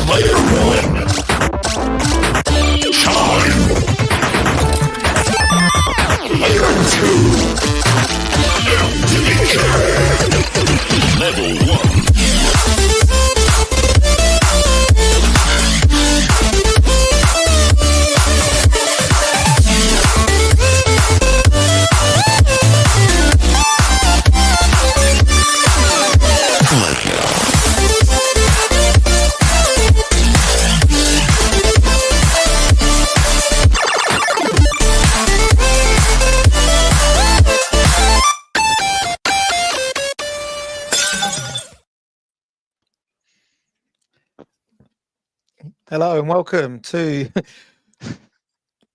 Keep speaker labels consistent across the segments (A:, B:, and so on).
A: Player 1. Time. Player 2. Level 1.
B: Hello and welcome to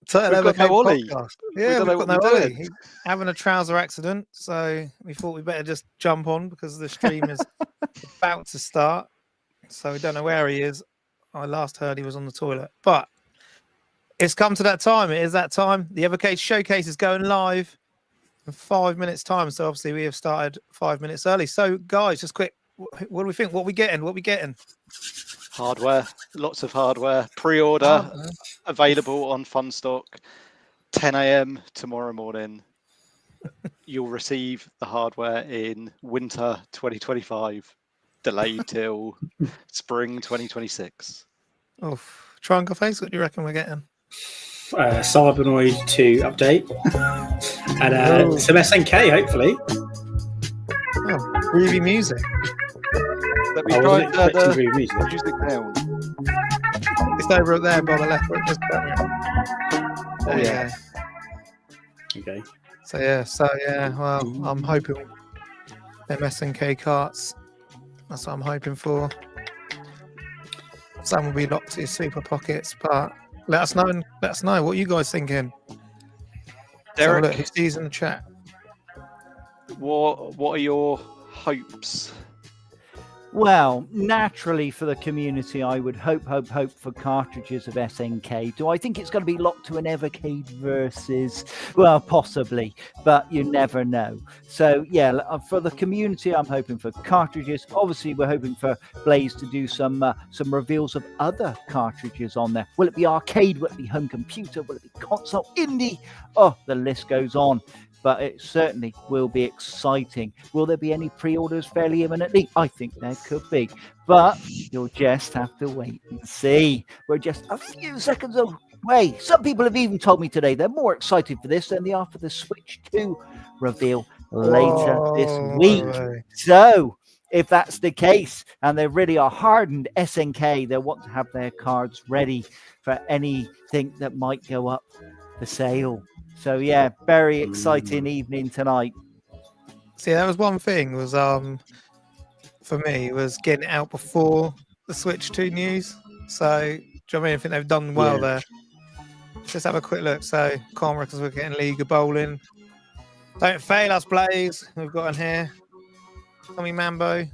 B: Total Evercade Podcast. Yeah, we've got no Olly. He's having a trouser accident, so we thought we'd better just jump on because the stream is about to start. So we don't know where he is. I last heard he was on the toilet, but it's come to that time. It is that time. The Evercade Showcase is going live in 5 minutes' time. So obviously we have started 5 minutes early. So guys, just quick, what do we think? What we getting? What we getting?
C: Hardware, lots of hardware. Pre-order available on Funstock. 10 a.m. tomorrow morning. You'll receive the hardware in winter 2025, delayed till spring 2026.
B: Oh, Triangle Face, what do you reckon we're getting?
D: Cybernoid 2 update and some SNK, hopefully.
B: Oh, groovy music.
C: Let me try the music down.
B: It's over there by the left. Just there you go.
D: Okay.
B: So yeah. Well, I'm hoping them SNK carts. That's what I'm hoping for. Some will be locked to your Super Pockets, but let us know. What are you guys thinking?
C: Derek,
B: look, he's in the chat.
C: What are your hopes?
E: Well, naturally for the community, I would hope for cartridges of SNK. Do I think it's going to be locked to an Evercade versus? Well, possibly, but you never know. So, yeah, for the community, I'm hoping for cartridges. Obviously, we're hoping for Blaze to do some reveals of other cartridges on there. Will it be arcade? Will it be home computer? Will it be console? Indie? Oh, the list goes on. But it certainly will be exciting. Will there be any pre-orders fairly imminently? I think there could be. But you'll just have to wait and see. We're just a few seconds away. Some people have even told me today they're more excited for this than they are for the Switch 2 reveal later this week. Right. So if that's the case, and they really are hardened SNK, they want to have their cards ready for anything that might go up for sale. So yeah, very exciting evening tonight.
B: See, that was one thing was for me was getting it out before the Switch 2 news. So do you know what I mean? I think they've done well there. Just have a quick look. So Con reckons we're getting League of Bowling. Don't fail us, Blaze. We've got in here. Tommy Mambo.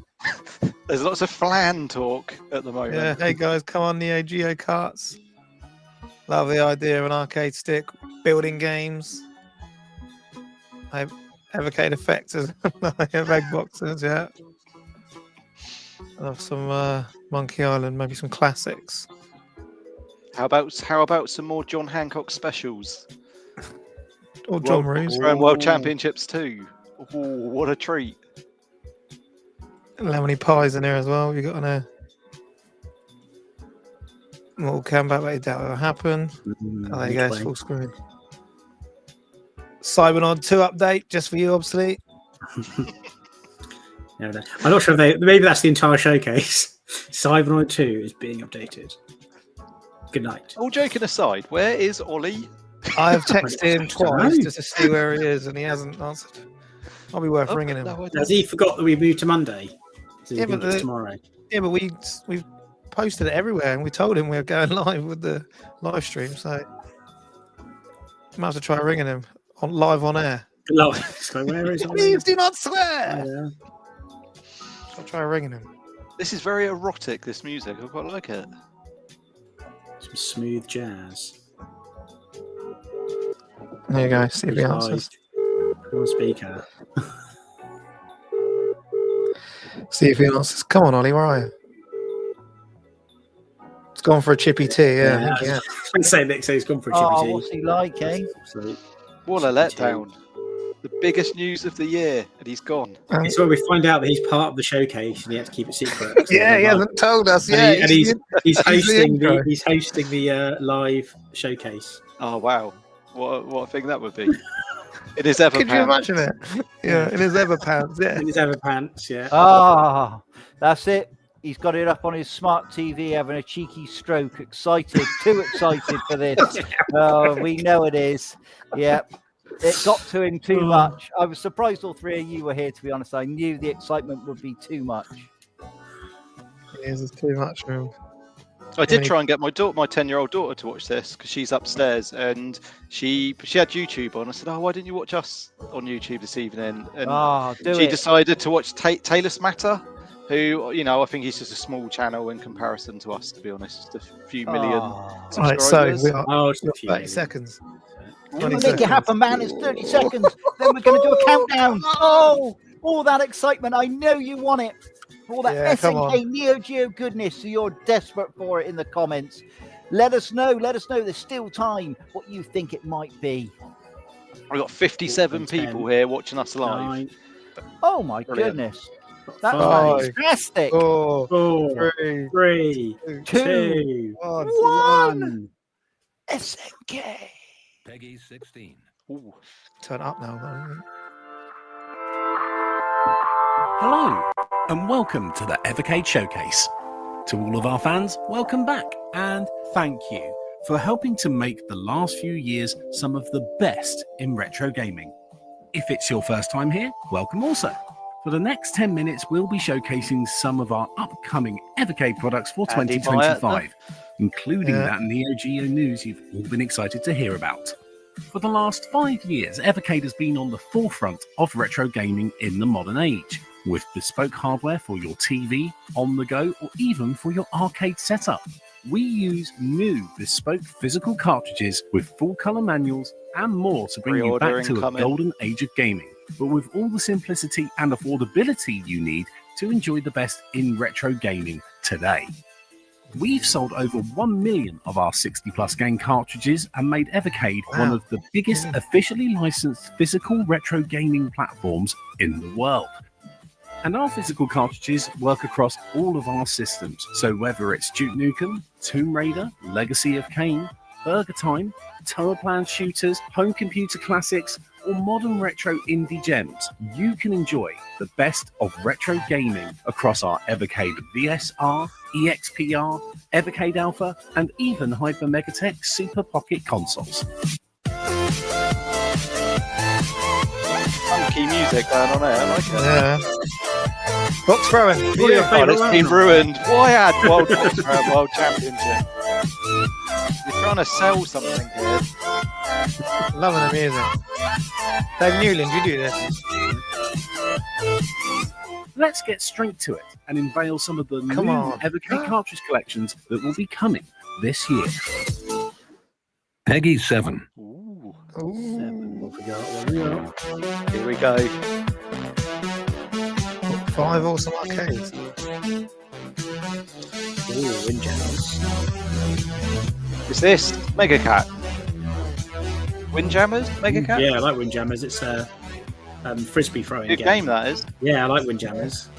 C: There's lots of flan talk at the moment.
B: Yeah, hey guys, come on, Neo Geo carts. Love the idea of an arcade stick, building games. Evercade Effectors, egg boxes, yeah. I love some Monkey Island, maybe some classics.
C: How about some more John Hancock specials?
B: Or John Roos.
C: World Championships too. Ooh, what a treat.
B: Lemony Pies in there as well. You got on there. Mortal Kombat, wait, that will happen. There you go, it's full screen. Cybernoid 2 update, just for you, obviously.
D: I'm not sure if maybe that's the entire showcase. Cybernoid 2 is being updated. Good night.
C: All joking aside, where is Olly?
B: I've texted him twice just to see where he is, and he hasn't answered. I'll be worth ringing him.
D: Has he forgot that we moved to Monday?
B: Yeah, but
D: tomorrow.
B: Yeah, but we've posted it everywhere, and we told him we were going live with the live stream. So might have to try ringing him live on air.
D: So where is
B: Please do not swear. Yeah. I'll try ringing him.
C: This is very erotic. This music, I quite like it.
D: Some smooth jazz.
B: There you go. See if he answers.
D: On speaker.
B: See if he answers. Come on, Ollie. Where are you? It's gone for a chippy tea. Yeah.
D: I was going to say Nick says he's gone for a chippy tea.
E: What's he like, eh?
C: What a letdown. The biggest news of the year, and he's gone.
D: It's where we find out that he's part of the showcase and he had to keep it secret.
B: Yeah, he hasn't told us.
D: And he's hosting the live showcase.
C: Oh wow, what a thing that would be. In his Everpants.
B: Could you imagine it? Yeah, in his Everpants. Yeah,
D: in his Everpants. Yeah.
E: That's it. He's got it up on his smart TV, having a cheeky stroke. Excited, too excited for this. Oh, we know it is. Yeah. It got to him too much. I was surprised all three of you were here, to be honest. I knew the excitement would be too much.
B: It is too much, man.
C: I did try and get my 10-year-old daughter to watch this because she's upstairs and she had YouTube on. I said, "Oh, why didn't you watch us on YouTube this evening?" And she decided to watch Taylor Smatter, who, you know, I think he's just a small channel in comparison to us, to be honest. Just a few million subscribers.
B: Right, so we are 30 seconds.
E: Make it happen, man. It's 30 seconds. Then we're going to do a countdown. Oh, all that excitement. I know you want it. All that SNK Neo Geo goodness. So you're desperate for it in the comments. Let us know. There's still time. What you think it might be.
C: We've got 57 people here watching us live.
E: Oh, my goodness. That's fantastic.
D: 4, 3, 2, 1.
E: SNK.
A: Peggy 16.
B: Ooh, turn up now.
F: Hello, and welcome to the Evercade Showcase. To all of our fans, welcome back, and thank you for helping to make the last few years some of the best in retro gaming. If it's your first time here, welcome also. For the next 10 minutes, we'll be showcasing some of our upcoming Evercade products for 2025, including that Neo Geo news you've all been excited to hear about. For the last 5 years, Evercade has been on the forefront of retro gaming in the modern age, with bespoke hardware for your TV, on the go, or even for your arcade setup. We use new bespoke physical cartridges with full color manuals and more to bring you back to a golden age of gaming, but with all the simplicity and affordability you need to enjoy the best in retro gaming today. We've sold over 1 million of our 60+ game cartridges and made Evercade one of the biggest officially licensed physical retro gaming platforms in the world. And our physical cartridges work across all of our systems, so whether it's Duke Nukem, Tomb Raider, Legacy of Kain, Burger Time, Tower Plan shooters, home computer classics, or modern retro indie gems, you can enjoy the best of retro gaming across our Evercade VSR, EXPR, Evercade Alpha, and even Hyper Megatech Super Pocket consoles.
C: Funky music going on there, I like it.
B: Yeah. Box throwing.
C: It's been ruined. Why add World Box Throw World Championship? You're trying to sell something here.
B: Loving the music. Dave Newland, you do this.
F: Let's get straight to it and unveil some of the new Evercade cartridge collections that will be coming this year.
A: Peggy 7.
B: Ooh.
D: 7.
C: Here we go.
B: 5 awesome arcades.
D: Windjammers.
C: Is this Mega Cat? Windjammers? Mega Cat?
D: Yeah, I like Windjammers. It's a frisbee throwing
C: good game that is.
D: Yeah, I like Windjammers.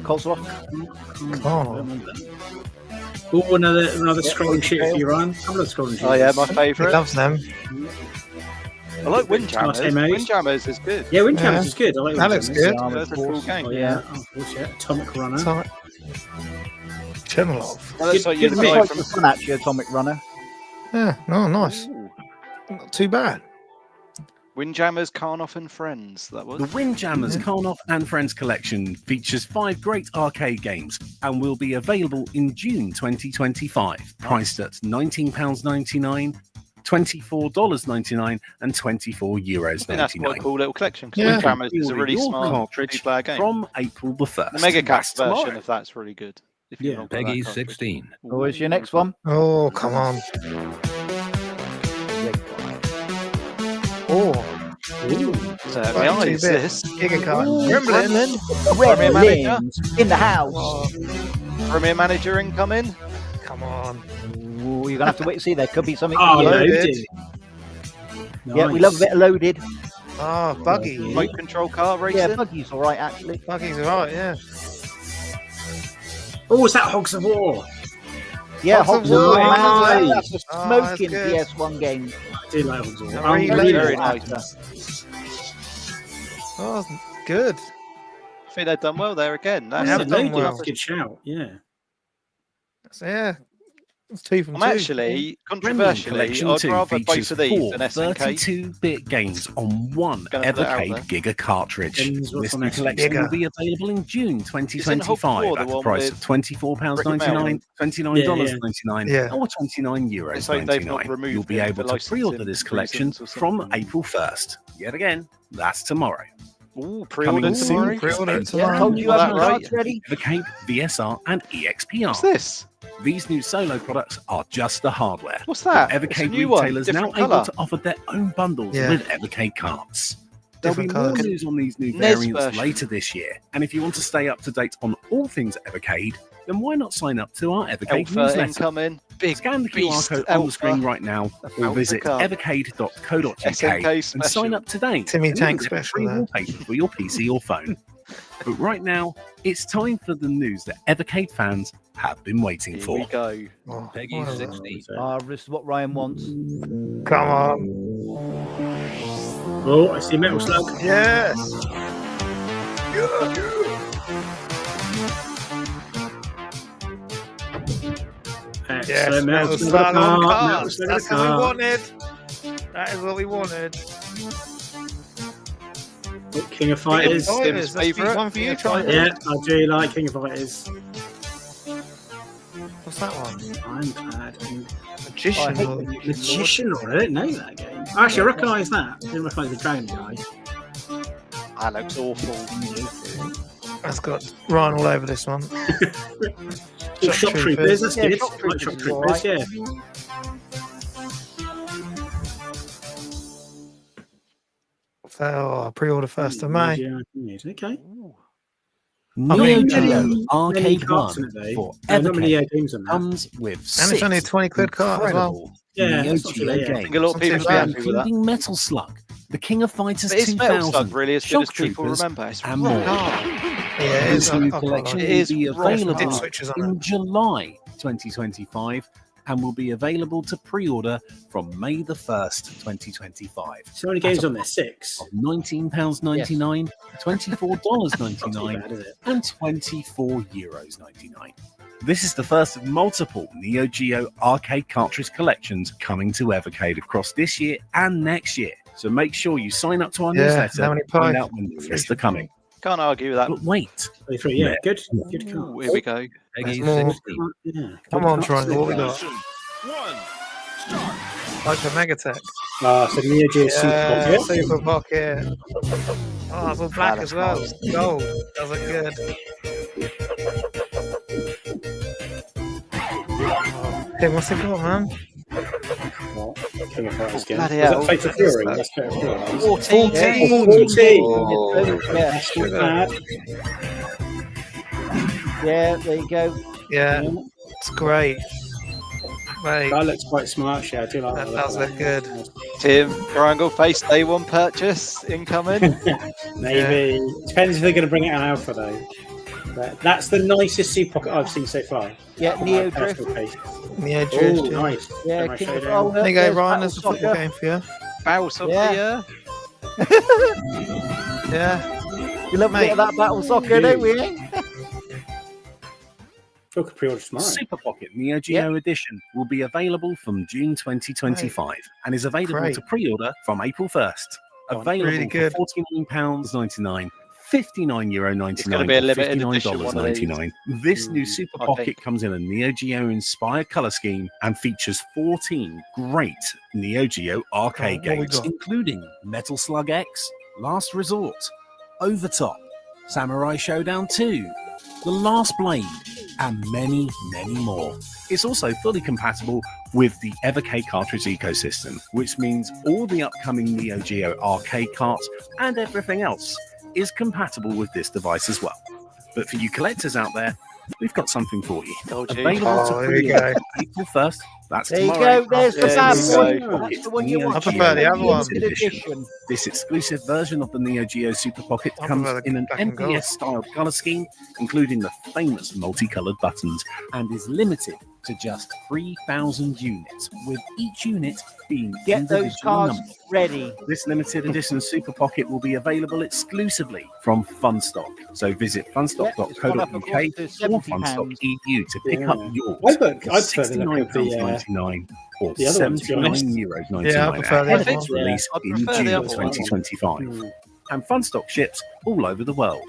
E: Kozloff.
D: Oh, another scrolling shooter for you, Ryan. I love scrolling shooters.
C: Oh yeah, my favourite.
B: He loves them.
C: I like Windjammers. Windjammers is good.
D: Yeah, Windjammers is good. I like
B: that looks good.
C: That's a full game.
D: Oh, yeah. Atomic Runner.
B: Chernilov.
C: That looks like you're
E: quite fun, actually, Atomic Runner.
B: Yeah, nice. Not too bad.
C: Windjammers, Karnoff and Friends. That was
F: the Windjammers, Karnoff and Friends collection features 5 great arcade games and will be available in June 2025, priced at £19.99, $24.99 and €24.99.
C: That's quite a cool little collection because Windjammers is a really smart cartridge player game.
F: From April the 1st.
C: The Mega Cat version of that's really good.
A: Yeah, Peggy 16.
E: Where's your next one?
B: Oh, come on.
C: Certainly is this.
B: Gigacard.
C: Premier Manager
E: in the house.
C: Premier Manager incoming.
B: Come Come on.
E: Ooh, you're gonna have to wait and see. There could be something.
D: Oh,
E: for you.
D: loaded.
E: Yeah, we love a bit of loaded.
B: Oh, buggy.
C: Remote control car racing.
E: Yeah, buggy's all right actually.
B: Buggy's alright, yeah.
D: Oh, is that Hogs of War?
E: Yeah,
B: Hogs
E: Hogs
B: of
E: of
B: War,
E: War.
B: nice.
E: That's a
B: Oh,
E: smoking
B: that's good.
E: PS1 game.
D: I do like Hogs of War.
B: Very
D: really
C: Very
D: like
C: nice.
B: Oh, good.
C: I think they've done well there again.
B: They
D: that.
B: have
D: Yeah,
B: done
D: loaded.
B: well.
D: That's a good shout. Yeah.
B: So, yeah. It's 2 from 2.
C: Actually,
F: Gremlin
C: controversially,
F: Collection
C: I'd
F: 2
C: rather both
F: features
C: of these
F: 4
C: than SNK.
F: 32-bit games on one
C: Gonna put that out
F: Evercade
C: there.
F: Giga cartridge.
D: Games, what's
F: This
D: on
F: new
D: that?
F: collection
B: Giga.
F: will be available in June
C: Isn't Hogs
F: 2025
C: War the
F: at the
C: one
F: price of
C: with
F: £24.99, $29.99,
B: Yeah.
F: or €29.99.
C: It's like they've not removed
F: You'll be
C: it
F: able
C: for
F: to pre-order
C: licensing
F: this collection
C: reasons or
F: from
C: something.
F: April 1st. Yet again, that's tomorrow.
C: Ooh,
F: Coming
C: pre-ordered
F: soon.
C: tomorrow.
B: Pre-order it
E: Yeah,
B: tomorrow.
E: told you
C: Well,
E: have
C: that
E: the
C: right.
E: cards ready.
F: Evercade, VSR, and EXPR.
C: What's this?
F: These new solo products are just the hardware.
C: What's that?
F: With
C: It's a
F: Evercade
C: new one,
F: retailers now
C: different
F: able
C: colour.
F: to offer their own bundles
B: Yeah.
F: with Evercade cards. There'll be
B: Different
F: more
B: colours.
F: news on these new
C: NES
F: variants
C: version.
F: later this year. And if you want to stay up to date on all things Evercade, then why not sign up to our Evercade
C: Alpha
F: newsletter?
C: incoming. Big
F: Scan the QR
C: beast
F: code on the
C: Alpha.
F: screen right now or
C: Alpha
F: visit
C: card.
F: evercade.co.uk
C: SNK
F: and sign
C: special.
F: up today.
B: Timmy
F: And
B: Tank
F: you'll get a
B: special
F: free
B: there.
F: wallpaper for your PC or phone. But right now, it's time for the news that Evercade fans have been waiting
C: Here
F: for.
C: we go.
B: Oh,
A: Peggy
B: wow.
A: 16.
E: This is what Ryan wants.
B: Come on.
D: Oh, I see Metal Slug.
B: Yes. Yes,
D: Excellent.
B: Metal
D: Slug
B: Slug on
D: Metal
B: cards.
D: Slug
B: That's what we
D: card.
B: wanted. That is what we wanted.
D: King of Fighters.
B: King of Fighters. That's
C: favourite.
B: one for you,
C: King of
B: Triangle.
D: Yeah, I do like King of Fighters.
B: What's that one?
D: I'm glad.
B: Magician.
E: I hate
B: Lord.
D: Magician Lord. I didn't know that game. Actually, I recognise that. I didn't recognise the dragon guy.
C: That looks awful.
B: That's got Ryan all over this one.
D: Shock Troopers. That's
E: Yeah,
D: good.
E: Shock
D: Like
E: Troopers
D: Shock
E: is
D: Troopers,
E: alright.
D: yeah.
B: Oh, pre-order 1st of May.
D: Yeah, okay.
F: Neo
B: mean,
F: Geo
D: many
F: Arcade
D: cards
F: 1
D: in it, though.
F: for
D: Not many
F: Evercade
D: games on that.
F: comes with
B: And
F: six
B: it's only a 20 quid card as well.
F: incredible
D: Yeah,
F: Neo
D: that's not
F: Geo
D: too bad, yeah.
C: I
F: games,
C: think a lot of people
B: Something
C: are happy
B: bad.
C: with that.
F: including Metal Slug, the King of Fighters
C: But is Metal
F: 2000,
C: Slug really as good
F: Shock
C: as people
F: Troopers,
C: remember? It's
F: and
C: rock
F: more.
C: hard.
B: Yeah, it
F: This
B: is.
F: new
B: I quite
F: collection
B: like
C: It
F: will
C: is
F: be
C: rock
F: available
B: Did switches on
F: in
B: it.
F: July 2025 and will be available to pre-order from May the 1st, 2025.
D: So many games on there? 6.
F: Of £19.99, $24.99,
D: Not too bad, is it?
F: and €24.99. This is the first of multiple Neo Geo arcade cartridge collections coming to Evercade across this year and next year. So make sure you sign up to our
B: Yeah,
F: newsletter
B: how many
F: to find
B: pies?
F: out when the rest are coming.
C: Can't argue with that.
F: But wait,
D: 23, yeah. Good. Good
C: Ooh,
D: card.
C: here we go.
A: Peggy
B: more.
A: 16.
D: Yeah.
B: Come on,
D: Good
B: Triangle. What we
D: cards.
B: got? Like the Megatech.
D: So Neo Geo Super
B: Yeah,
D: Pocket.
B: Super Pocket. Oh, it's all black
C: That's
B: as well.
C: nice.
B: Gold. Does it good. Hey, what's it got, man?
D: King of Fighters game.
C: Bloody
D: Is that
C: hell.
D: Fatal Fury? That's Fatal Fury.
C: 14.
E: Yeah,
D: 14.
E: Yeah,
D: That's not bad.
E: yeah, there you go.
B: Yeah, it's great. Mate,
D: That looks quite smart, actually. I do like
B: that does look good.
C: Tim, Triangle Face Day 1 purchase incoming.
D: Maybe. Depends if they're going to bring it on Alpha, though. But that's the nicest Super Pocket I've seen so far.
E: Yeah,
D: On
E: Neo
D: my
E: Drift.
D: personal taste.
B: Neo
D: Oh,
B: Drift.
D: nice.
E: Yeah,
D: Am I
E: King of
D: showdown?
E: oh,
B: There you go,
E: there's
B: Ryan.
E: Battle
B: There's a football
E: Soccer.
B: game for you.
C: Bounce of
E: Yeah.
C: the year.
B: Yeah.
E: We love a bit of that Battle Soccer, don't we? Eh?
D: Phil could pre-order tomorrow.
F: Super Pocket Neo Geo Edition will be available from June 2025 and is available
B: Great.
F: to pre-order from April 1st. Available
B: really good.
F: for £49.99, €59.99,
C: It's gonna be a limited edition one of these.
F: $59.99. This new Super
C: I
F: Pocket
C: think.
F: comes in a Neo Geo inspired colour scheme and features 14 great Neo Geo arcade
B: what we
F: games,
B: got?
F: including Metal Slug X, Last Resort, Overtop, Samurai Showdown 2, The Last Blade, and many, many more. It's also fully compatible with the Evercade cartridge ecosystem, which means all the upcoming Neo Geo arcade carts and everything else is compatible with this device as well. But for you collectors out there, we've got something for you.
C: Oh,
F: Available to
B: here you
F: pre-order
B: go.
F: April 1st. That's
E: There you
F: tomorrow.
E: go. There's the
C: Yeah,
E: bad
C: there you
E: boy.
C: go.
E: That's the one you're
F: Neo
E: watching.
B: I prefer the other one.
E: Limited edition.
F: This exclusive version of the Neo Geo Super Pocket
B: I
F: comes
B: prefer the
F: in an
B: black and gold.
F: MPS-styled colour scheme, including the famous multicoloured buttons, and is limited to just 3,000 units, with each unit being
E: Get those
F: individually
E: cards
F: numbered.
E: ready.
F: This limited edition Super Pocket will be available exclusively from Funstock. So visit funstock.co.uk or funstock.eu to pick up yours.
D: I'd prefer the look of the
F: £69.99 or
D: the other one, to be honest.
F: €79.99
B: Yeah, I prefer the
F: ahead
B: other
F: of its
B: one.
F: release
C: I
F: in
C: prefer the
F: June
C: other one.
F: 2025. And Funstock ships all over the world.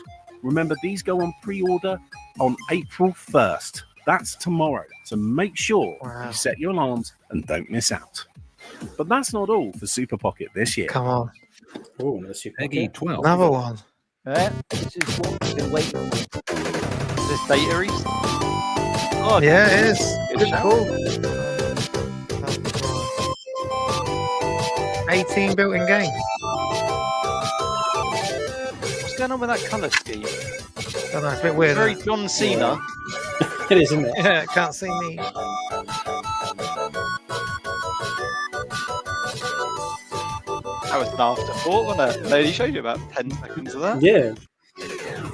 F: Remember, these go on pre-order on April 1st. That's tomorrow. So make sure
B: Wow.
F: you set your alarms and don't miss out. But that's not all for Super Pocket this year.
B: Come on,
D: Oh, another Super
A: Peggy
D: Pocket.
A: 12.
B: another one.
E: This is what we've been waiting for.
C: Is this Data East? Oh,
B: Yeah, it is.
C: Good shout.
B: Cool. 18 built-in games.
C: What's going on with that colour scheme?
B: Don't know, it's a bit weird.
C: Very
B: isn't it?
C: John Cena.
D: It is, isn't it?
B: Yeah, can't see me.
C: That was an afterthought, wasn't it? They only showed you about 10 seconds of that.
D: Yeah.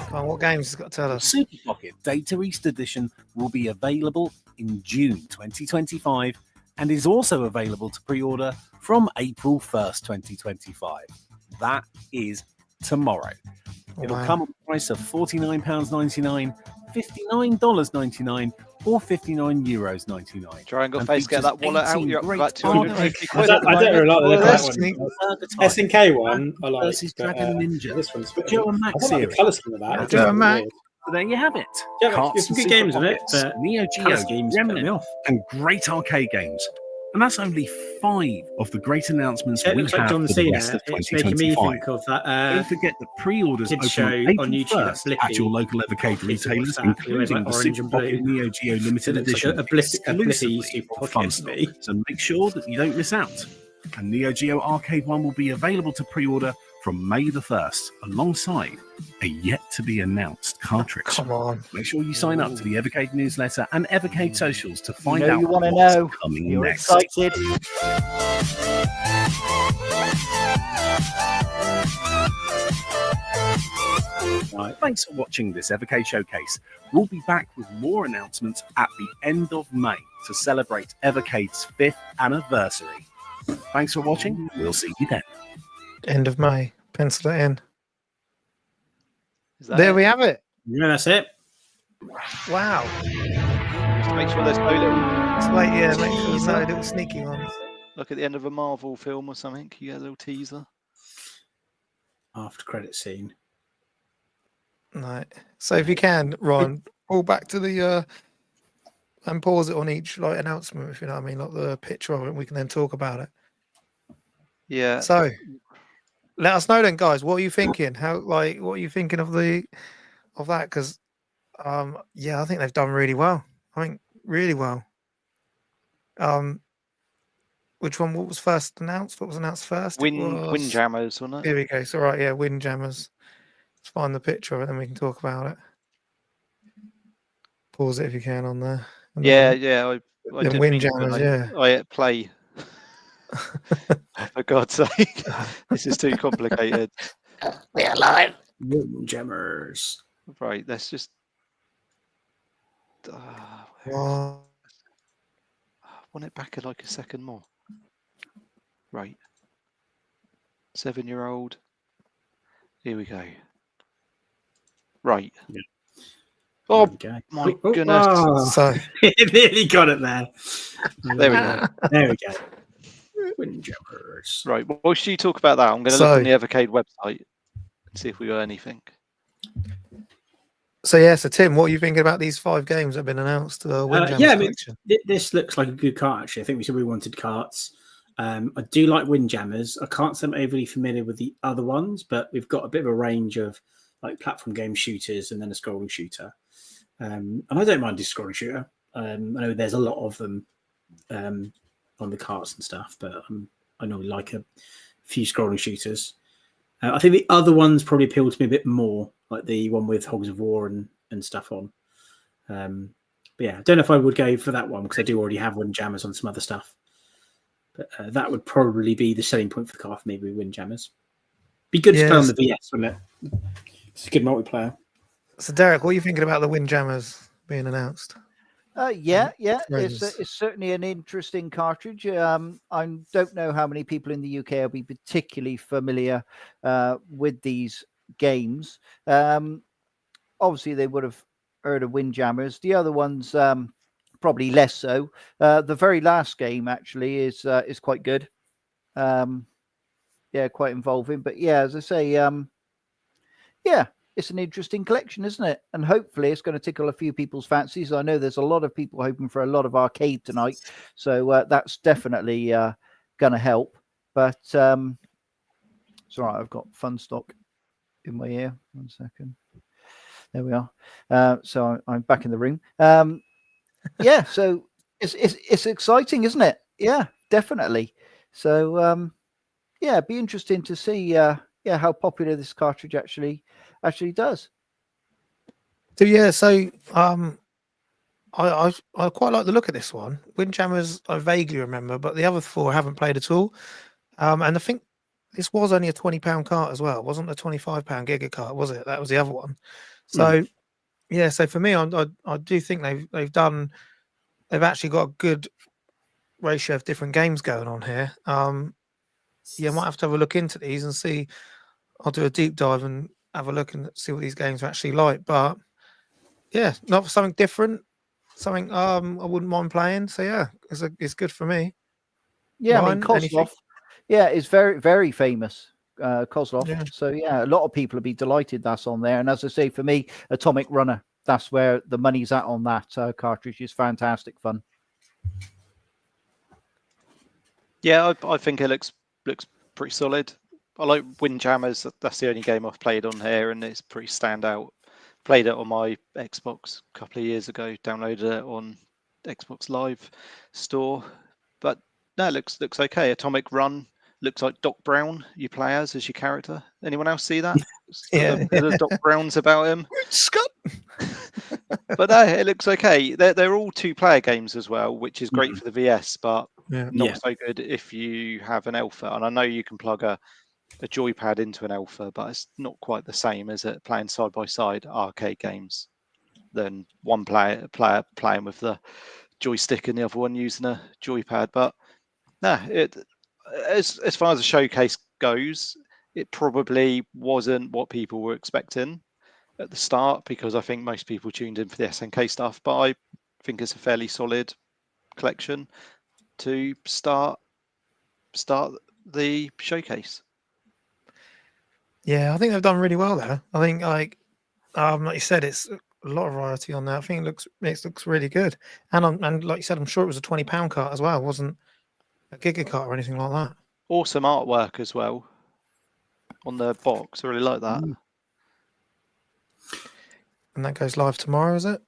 B: Come on, what games has got to tell
F: The
B: us?
F: Super Pocket Data East Edition will be available in June 2025 and is also available to pre-order from April 1st, 2025. That is tomorrow. It'll
B: Wow.
F: come at a price of £49.99, $59.99 or €59.99.
C: Triangle
F: And
C: face, get
F: features
C: that wallet out.
F: 18
C: You're up to
F: great
C: about 250
D: I
C: quid.
D: don't, I don't really like the look of that
B: Destiny.
D: one.
F: Burger
D: SNK one, I like.
F: versus
D: but,
F: Dragon Ninja.
D: This one's.
F: The Joe and Mac
D: I don't like
F: series.
D: the colour scheme of that.
F: Yeah,
D: It's
B: Joe
D: just
B: and Mac.
D: weird.
F: So there you have it.
D: Yeah,
F: Carts
D: there's some
F: and
D: good games in
F: Super
D: it,
F: Pockets,
D: but
F: Neo
D: colour
F: Geo,
D: schemes put me
F: Gremlin,
D: off.
F: and great arcade games. And that's only 5 of the great announcements
D: It
F: we
D: looks
F: have
D: like John
F: for the rest
D: Cena.
F: of
D: It's making me
F: 2025.
D: think of that.
F: Don't forget that pre-orders
D: kids
F: open
D: show
F: on
D: on
F: April
D: YouTube,
F: 1st
D: Blippi.
F: at your local Evercade
D: Kids
F: retailers,
D: watch that. It was
F: including
D: like
F: the
D: orange
F: Super
D: and blue.
F: Pocket Neo Geo
D: It
F: Limited
D: looks like
F: Edition
D: a Blippi
F: exclusively
D: Super
F: on
D: Pocket to me.
F: Funstock. So make sure that you don't miss out. And Neo Geo Arcade 1 will be available to pre-order from May the 1st, alongside a yet-to-be-announced cartridge.
B: Come on.
F: Make sure you sign up to the Evercade newsletter and Evercade socials to find
E: You know
F: out
E: you want to
F: what's
E: know.
F: coming
E: You're
F: next.
E: excited.
F: Right, thanks for watching this Evercade Showcase. We'll be back with more announcements at the end of May to celebrate Evercade's 5th anniversary. Thanks for watching. We'll see you then.
B: End of May. Pencil it in.
C: Is that
B: There
C: it?
B: we have it.
D: Yeah, that's it.
B: Wow.
C: Just to make sure there's no little
B: It's like, yeah, make sure there's no
C: teaser.
B: little sneaky ones.
C: Look at the end of a Marvel film or something. You get a little teaser.
D: After credit scene.
B: Right. So if you can, Ron, pull back to the and pause it on each like announcement, if you know what I mean, like the picture of it, and we can then talk about it.
C: Yeah.
B: So let us know then, guys. What are you thinking? What are you thinking of that? Because yeah, I think they've done really well. I think really well. Which one? What was first announced? What was announced first?
C: Windjammers, wasn't it?
B: Here we go. So right, yeah, Windjammers. Let's find the picture of it, then we can talk about it. Pause it if you can on there. And
C: Yeah,
B: then-
C: yeah. I
B: Then
C: did
B: Windjammers, yeah.
C: I hit play. For God's sake, this is too complicated.
B: We're alive.
D: Jammers.
C: Right, let's just.
B: Wow.
C: Want it back in like a second more. Right. 7-year-old. Here we go. Right.
D: Yeah.
C: Oh
D: Okay.
C: my goodness.
D: Oh,
B: So
D: it nearly got it there.
C: There we go.
D: There we go. Windjammers.
C: Right. Well, whilst you talk about that, I'm going to look on the Evercade website and see if we got anything.
B: yeah, so Tim, what are you thinking about these 5 games that have been announced? Windjammers
D: Yeah, I mean,
B: collection?
D: this looks like a good cart, actually. I think we said we wanted carts. I do like Windjammers. I can't say I'm overly familiar with the other ones, but we've got a bit of a range of like platform game shooters and then a scrolling shooter. And I don't mind this scrolling shooter. I know there's a lot of them on the carts and stuff, but I normally like a few scrolling shooters. I think the other ones probably appeal to me a bit more, like the one with Hogs of War and stuff on. But yeah, I don't know if I would go for that one because I do already have Windjammers on some other stuff. But that would probably be the selling point for the car for me with Windjammers. Be good to play on the VS, wouldn't it? It's a good multiplayer.
B: So, Derek, what are you thinking about the Windjammers being announced?
E: It's certainly an interesting cartridge. I don't know how many people in the UK will be particularly familiar with these games. Obviously, they would have heard of Windjammers. The other ones probably less so. The very last game actually is quite good. Quite involving. But yeah, as I say, it's an interesting collection, isn't it? And hopefully it's going to tickle a few people's fancies. I know there's a lot of people hoping for a lot of arcade tonight. So that's definitely going to help. But it's all right. I've got fun stock in my ear. 1 second. There we are. So I'm back in the room. So it's exciting, isn't it? Yeah, definitely. So it'd be interesting to see how popular this cartridge actually does.
B: So I quite like the look of this one. Windjammers I vaguely remember, but the other 4 I haven't played at all. And I think this was only a £20 cart as well. It wasn't a £25 Giga cart, was it? That was the other one. So so for me, I do think they've actually got a good ratio of different games going on here. I might have to have a look into these and see. I'll do a deep dive and have a look and see what these games are actually like. But yeah, not for something different, something I wouldn't mind playing. So yeah, it's good for me.
E: Yeah, Ryan, I mean Kozlov, is very, very famous. Kozlov. Yeah. So yeah, a lot of people will be delighted that's on there. And as I say, for me, Atomic Runner, that's where the money's at on that cartridge. Is fantastic fun.
C: Yeah, I think it looks pretty solid. I like Windjammers. That's the only game I've played on here, and it's pretty standout. Played it on my Xbox a couple of years ago. Downloaded it on Xbox Live Store, but no, it looks okay. Atomic Run looks like Doc Brown. You play as your character. Anyone else see that? There's Doc Browns about him.
B: Scott.
C: But no, it looks okay. They're all 2-player games as well, which is great for the VS, but not so good if you have an alpha. And I know you can plug a joypad into an alpha, but it's not quite the same as it playing side by side arcade games than one player playing with the joystick and the other one using a joypad. But no, as far as the showcase goes, it probably wasn't what people were expecting at the start, because I think most people tuned in for the SNK stuff. But I think it's a fairly solid collection to start the showcase.
B: Yeah, I think they've done really well there. I think like you said, it's a lot of variety on there. I think it looks really good. And like you said, I'm sure it was a £20 cart as well. It wasn't a Giga cart or anything like that.
C: Awesome artwork as well on the box. I really like that.
B: And that goes live tomorrow, is it?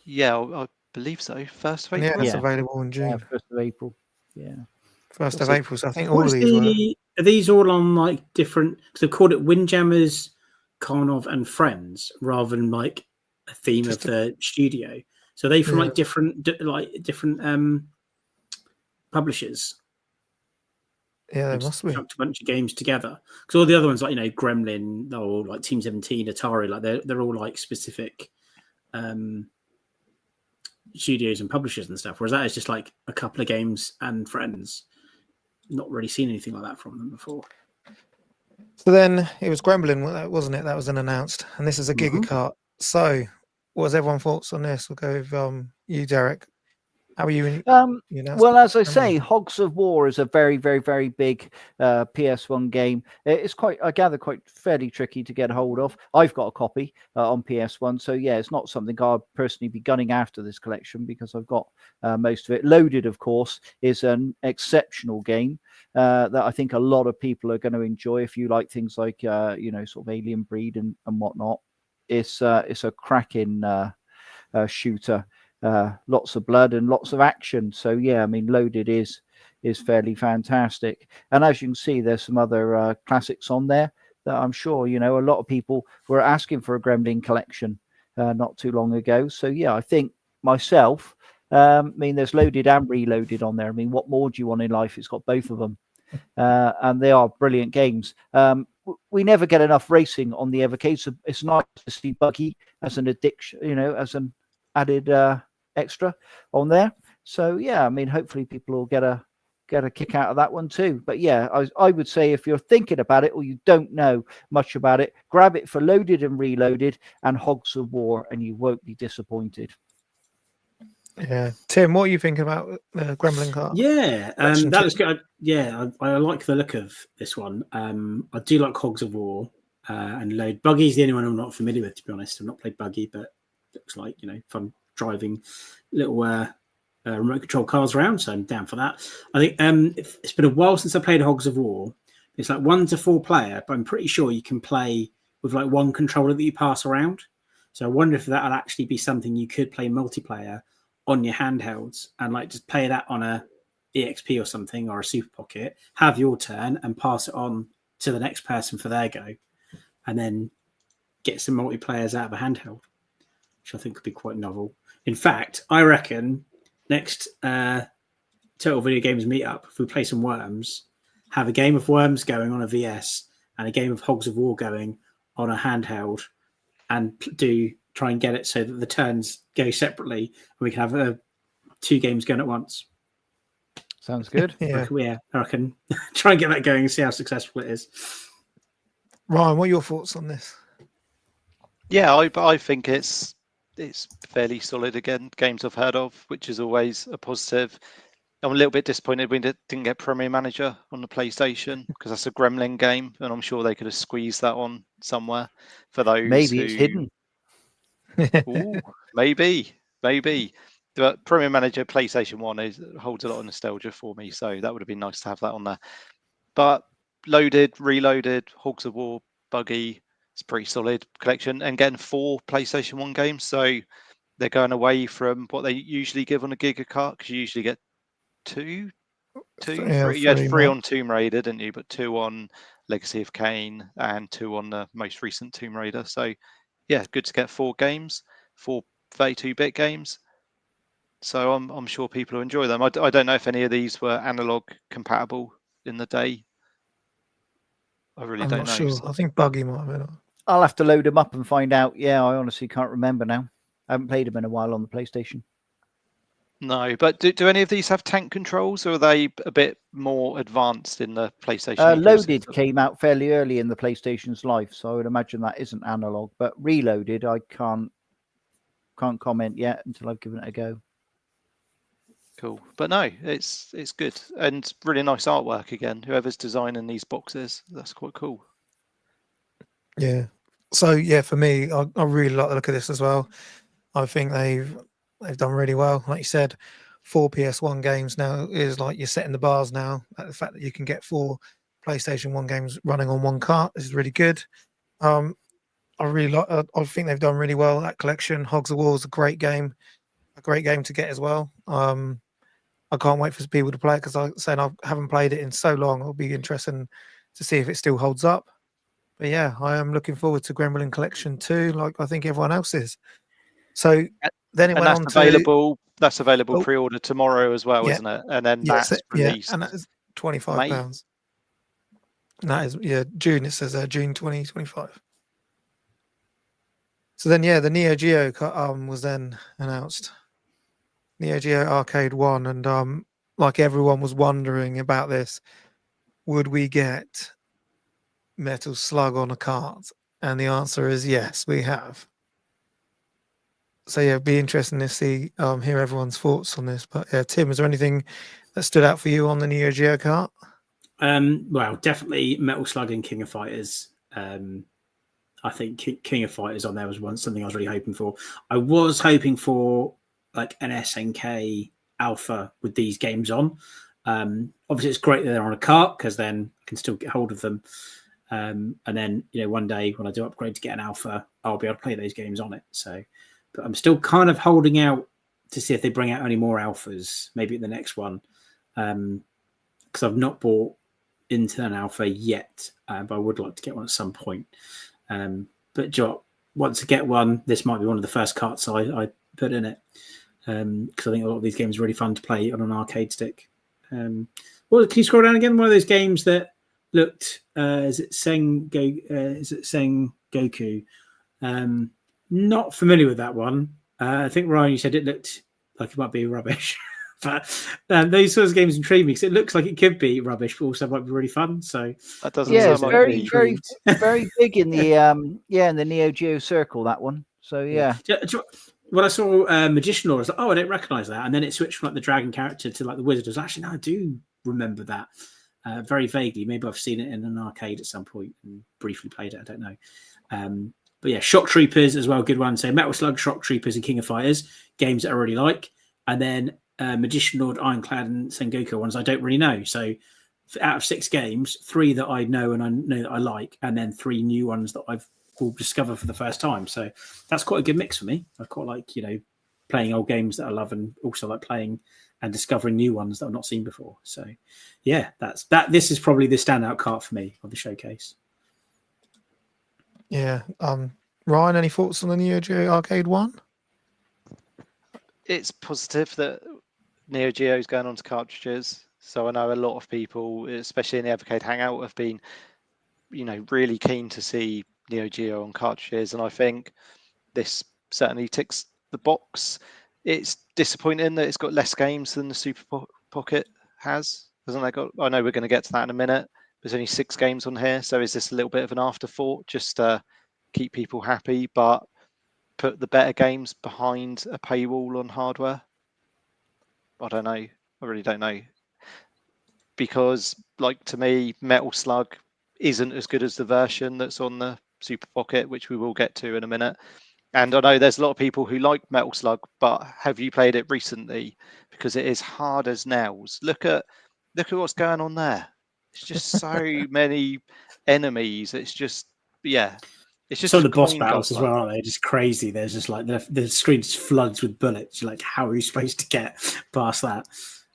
C: Yeah, I believe so. 1st of April.
B: Yeah, it's available in June.
E: Yeah, 1st of April. Yeah.
B: 1st of April. So I think all of these
D: are these all on like different? Because they've called it Windjammers, Karnov, and Friends, rather than like a theme of the studio. So are they from like different publishers.
B: Yeah, they must be.
D: A bunch of games together. Because all the other ones, like Gremlin or like Team 17, Atari, like they're all like specific studios and publishers and stuff. Whereas that is just like a couple of games and friends. Not really seen anything like that from them before.
B: So then it was Gremlin, wasn't it? That was unannounced, and this is a Giga cart. So, what was everyone's thoughts on this? We'll go with you, Derek. How are you?
E: Well, as I say, Hogs of War is a very, very, very big PS1 game. It's I gather, quite fairly tricky to get a hold of. I've got a copy on PS1, so yeah, it's not something I'll personally be gunning after this collection because I've got most of it. Loaded, of course, is an exceptional game that I think a lot of people are going to enjoy if you like things like sort of Alien Breed and whatnot. It's a cracking shooter. Lots of blood and lots of action. So yeah, I mean, Loaded is fairly fantastic. And as you can see, there's some other classics on there that I'm sure a lot of people were asking for a Gremlin collection not too long ago. So yeah, I think myself, I mean, there's loaded and reloaded on there. I mean, what more do you want in life? It's got both of them. And they are brilliant games. We never get enough racing on the Evercade, so it's nice to see buggy as an addiction, as an added extra on there. So yeah, I mean, hopefully people will get a kick out of that one too. But yeah, I would say if you're thinking about it or you don't know much about it, grab it for loaded and reloaded and Hogs of War, and you won't be disappointed.
B: Yeah, Tim, what are you thinking about the Gremlin cart?
D: Yeah, that was good. I like the look of this one. I do like Hogs of War and Load. Buggy's the only one I'm not familiar with, to be honest. I've not played Buggy, but looks like fun driving little remote control cars around, so I'm down for that. I think it's been a while since I played Hogs of War. It's like 1 to 4 player, but I'm pretty sure you can play with like one controller that you pass around. So I wonder if that would actually be something you could play multiplayer on your handhelds and like just play that on a EXP or something or a Super Pocket, have your turn and pass it on to the next person for their go, and then get some multiplayers out of a handheld, which I think could be quite novel. In fact, I reckon next Total Video Games meetup, if we play some Worms, have a game of Worms going on a VS and a game of Hogs of War going on a handheld, and try and get it so that the turns go separately and we can have 2 games going at once.
E: Sounds good.
B: Yeah,
D: I reckon try and get that going and see how successful it is.
B: Ryan, what are your thoughts on this?
C: Yeah, I think it's fairly solid again. Games I've heard of, which is always a positive. I'm a little bit disappointed we didn't get Premier Manager on the PlayStation because that's a Gremlin game, and I'm sure they could have squeezed that on somewhere for those.
E: Maybe it's hidden.
C: Ooh, maybe. But Premier Manager PlayStation 1 holds a lot of nostalgia for me, so that would have been nice to have that on there. But loaded, reloaded, Hogs of War, Buggy, it's a pretty solid collection. And getting 4 PlayStation 1 games, so they're going away from what they usually give on a Giga Cart, because you usually get 2, 3. You had 3 on Tomb Raider, didn't you? But 2 on Legacy of Kain and 2 on the most recent Tomb Raider. So yeah, good to get 4 games, 4 32-bit games. So I'm sure people will enjoy them. I don't know if any of these were analog compatible in the day. I really don't know.
B: Sure.
C: So.
B: I think Buggy might have been.
E: I'll have to load them up and find out. Yeah, I honestly can't remember now. I haven't played them in a while on the PlayStation.
C: No, but do any of these have tank controls, or are they a bit more advanced in the PlayStation?
E: Loaded came out fairly early in the PlayStation's life, so I would imagine that isn't analog. But Reloaded, I can't comment yet until I've given it a go.
C: Cool, but no, it's good and really nice artwork again. Whoever's designing these boxes, that's quite cool.
B: Yeah. So yeah, for me, I really like the look of this as well. I think they've done really well. Like you said, 4 PS1 games now is like you're setting the bars now. Like the fact that you can get 4 PlayStation 1 games running on one cart is really good. I really like. I think they've done really well. That collection, Hogs of War, is a great game to get as well. I can't wait for people to play it because I haven't played it in so long. It'll be interesting to see if it still holds up. But yeah, I am looking forward to Gremlin Collection 2, like I think everyone else is. So then it went on
C: to... That's available pre-order tomorrow as well, isn't it? And then that's released.
B: Yeah, and that is £25. And that is, June. It says June 2025. So then, the Neo Geo was then announced. Neo Geo Arcade 1, and like everyone was wondering about this, would we get Metal Slug on a cart? And the answer is yes, we have. So it'd be interesting to see hear everyone's thoughts on this. But Tim, is there anything that stood out for you on the Neo Geo cart?
D: Well, definitely Metal Slug and King of Fighters. I think King of Fighters on there was something I was really hoping for. I was hoping for like an SNK alpha with these games on. Obviously, it's great that they're on a cart because then I can still get hold of them. And then one day when I do upgrade to get an alpha, I'll be able to play those games on it. So, but I'm still kind of holding out to see if they bring out any more alphas, maybe at the next one, because I've not bought into an alpha yet, but I would like to get one at some point. But want to get one, this might be one of the first carts I put in it, because I think a lot of these games are really fun to play on an arcade stick. Well, can you scroll down again? One of those games that looked, is it Sengoku? Not familiar with that one. I think, Ryan, you said it looked like it might be rubbish. But those sorts of games intrigue me because it looks like it could be rubbish, but also might be really fun. So
C: that doesn't sound like
E: very, very, very big in the in the Neo Geo circle, that one. So yeah.
D: When I saw Magician Law, I was like, oh, I don't recognise that, and then it switched from like the dragon character to like the wizard. I was actually, no, I do remember that very vaguely. Maybe I've seen it in an arcade at some point and briefly played it. I don't know. But yeah, Shock Troopers as well, good one. So Metal Slug, Shock Troopers, and King of Fighters, games that I really like, and then Magician Lord, Ironclad, and Sengoku ones I don't really know. So out of 6 games, 3 that I know and I know that I like, and then 3 new ones that I've will discover for the first time. So that's quite a good mix for me. I quite like, playing old games that I love, and also like playing and discovering new ones that I've not seen before. So yeah, that's that. This is probably the standout cart for me of the showcase.
B: Yeah. Ryan, any thoughts on the Neo Geo Arcade 1?
C: It's positive that Neo Geo is going on to cartridges. So I know a lot of people, especially in the Evercade Hangout, have been, really keen to see Neo Geo on cartridges, and I think this certainly ticks the box. It's disappointing that it's got less games than the Super Pocket has, hasn't it? I know we're going to get to that in a minute. There's only 6 games on here, so is this a little bit of an afterthought just to keep people happy, but put the better games behind a paywall on hardware? I don't know. I really don't know. Because, to me, Metal Slug isn't as good as the version that's on the Super Pocket, which we will get to in a minute. And I know there's a lot of people who like Metal Slug, but have you played it recently? Because it is hard as nails. Look at what's going on there. It's just so many enemies. It's just, yeah. It's just
D: some of the boss battles as well, aren't they? Just crazy. There's just like the screen just floods with bullets. You're like, how are you supposed to get past that?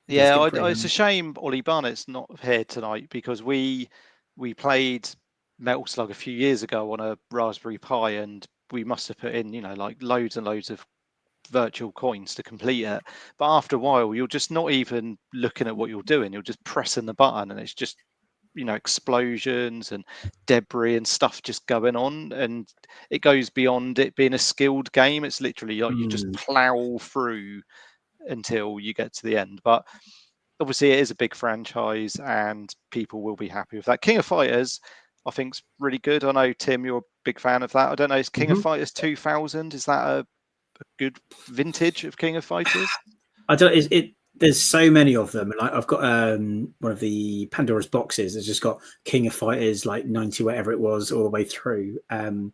C: Yeah, it's a shame Olly Barnett's not here tonight, because we played Metal Slug a few years ago on a Raspberry Pi, and we must have put in, loads and loads of virtual coins to complete it. But after a while, you're just not even looking at what you're doing. You're just pressing the button, and it's just, explosions and debris and stuff just going on, and it goes beyond it being a skilled game. It's literally like you just plow through until you get to the end. But obviously it is a big franchise and people will be happy with that. King of Fighters, I think, is really good. I know, Tim, you're a big fan of that. I don't know, is King of Fighters 2000, is that a good vintage of King of Fighters?
D: I don't. There's so many of them, and I've got one of the Pandora's boxes. It's just got King of Fighters 90 whatever it was all the way through, and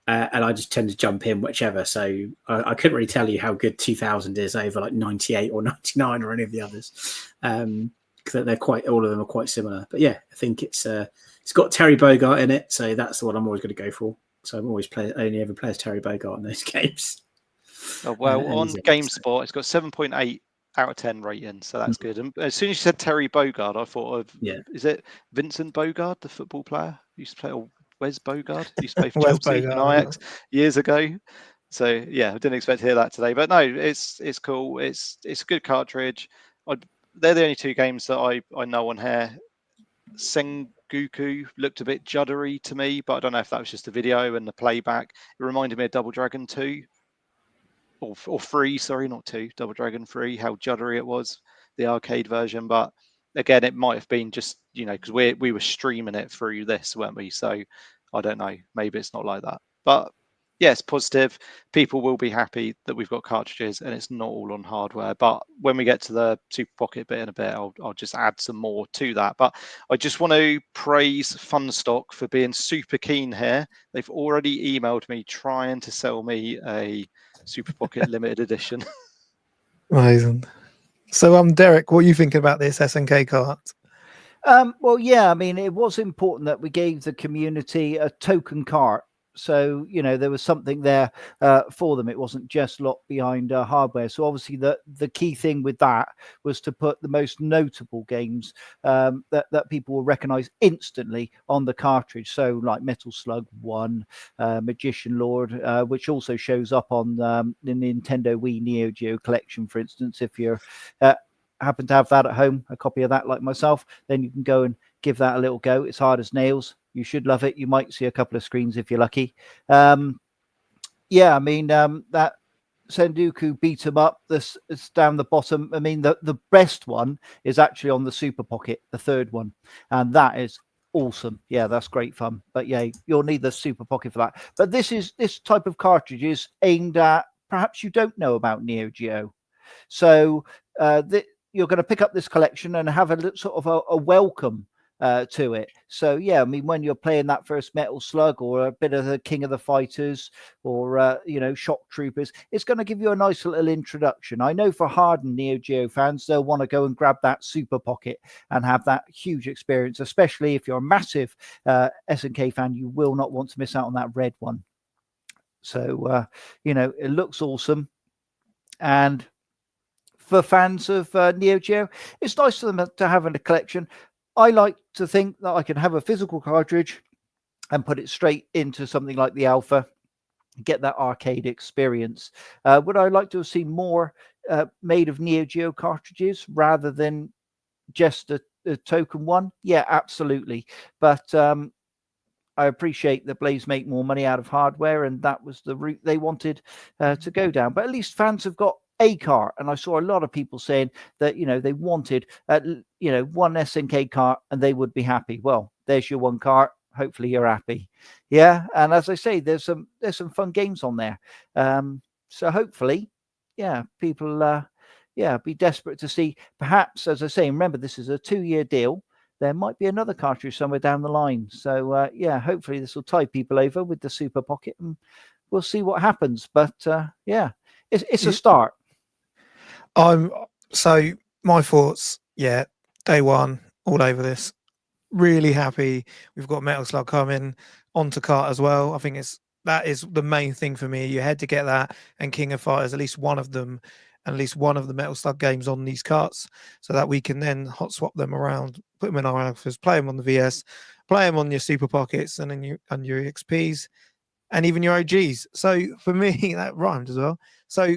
D: I just tend to jump in whichever. So I couldn't really tell you how good 2000 is over 98 or 99 or any of the others, because they're all of them are quite similar. But yeah, I think it's got Terry Bogard in it, so that's the one I'm always going to go for. So I'm always only ever plays Terry Bogard in those games.
C: Oh, well, on GameSpot, it's got 7.8 out of 10 rating, so that's good. And as soon as you said Terry Bogard, I thought of, is it Vincent Bogard, the football player who used to play, or Wes Bogard, he used to play for Chelsea and Ajax years ago? So yeah, I didn't expect to hear that today, but no, it's cool. It's a good cartridge. They're the only 2 games that I know on here. Sengoku looked a bit juddery to me, but I don't know if that was just the video and the playback. It reminded me of Double Dragon 2. Or 3, sorry, not 2, Double Dragon 3, how juddery it was, the arcade version. But again, it might have been just, because we were streaming it through this, weren't we? So I don't know, maybe it's not like that. But yes, positive. People will be happy that we've got cartridges and it's not all on hardware. But when we get to the Super Pocket bit in a bit, I'll just add some more to that. But I just want to praise Funstock for being super keen here. They've already emailed me trying to sell me a Super Pocket limited edition.
B: Amazing. So, Derek, what are you thinking about this SNK cart?
E: Well, yeah, I mean, it was important that we gave the community a token cart. So, there was something there for them. It wasn't just locked behind hardware. So obviously the key thing with that was to put the most notable games that people will recognize instantly on the cartridge. So like Metal Slug 1, Magician Lord, which also shows up on the Nintendo Wii Neo Geo collection, for instance. If you're happen to have that at home, a copy of that like myself, then you can go and give that a little go. It's hard as nails. You should love it. You might see a couple of screens if you're lucky. That Sendoku beat 'em up. This is down the bottom. I mean, the best one is actually on the Super Pocket, the third one, and that is awesome. Yeah, that's great fun. But yeah, you'll need the Super Pocket for that. But this type of cartridge is aimed at perhaps you don't know about Neo Geo. So you're going to pick up this collection and have a sort of a welcome to it. So yeah, I mean, when you're playing that first Metal Slug or a bit of the King of the Fighters or Shock Troopers, it's going to give you a nice little introduction. I know for hardened Neo Geo fans, they'll want to go and grab that Super Pocket and have that huge experience, especially if you're a massive SNK fan. You will not want to miss out on that red one. So it looks awesome, and for fans of Neo Geo, it's nice for them to have in a collection. I like to think that I can have a physical cartridge and put it straight into something like the Alpha, get that arcade experience. Would I like to have seen more made of Neo Geo cartridges rather than just a token one? Yeah, absolutely. But I appreciate that Blaze make more money out of hardware, and that was the route they wanted to go down. But at least fans have got a cart, and I saw a lot of people saying that they wanted one SNK cart and they would be happy. Well, there's your one cart. Hopefully you're happy. Yeah, and as I say, there's some fun games on there. So hopefully, people be desperate to see. Perhaps, as I say, remember this is a 2-year deal. There might be another cartridge somewhere down the line. So hopefully this will tide people over with the Super Pocket, and we'll see what happens. But it's a start.
B: So my thoughts, day one, all over this. Really happy we've got Metal Slug coming onto cart as well. I think that is the main thing for me. You had to get that and King of Fighters, at least one of them, and at least one of the Metal Slug games on these carts, so that we can then hot swap them around, put them in our alphas, play them on the VS, play them on your Super Pockets and then your XPs and even your OGs. So for me, that rhymed as well. So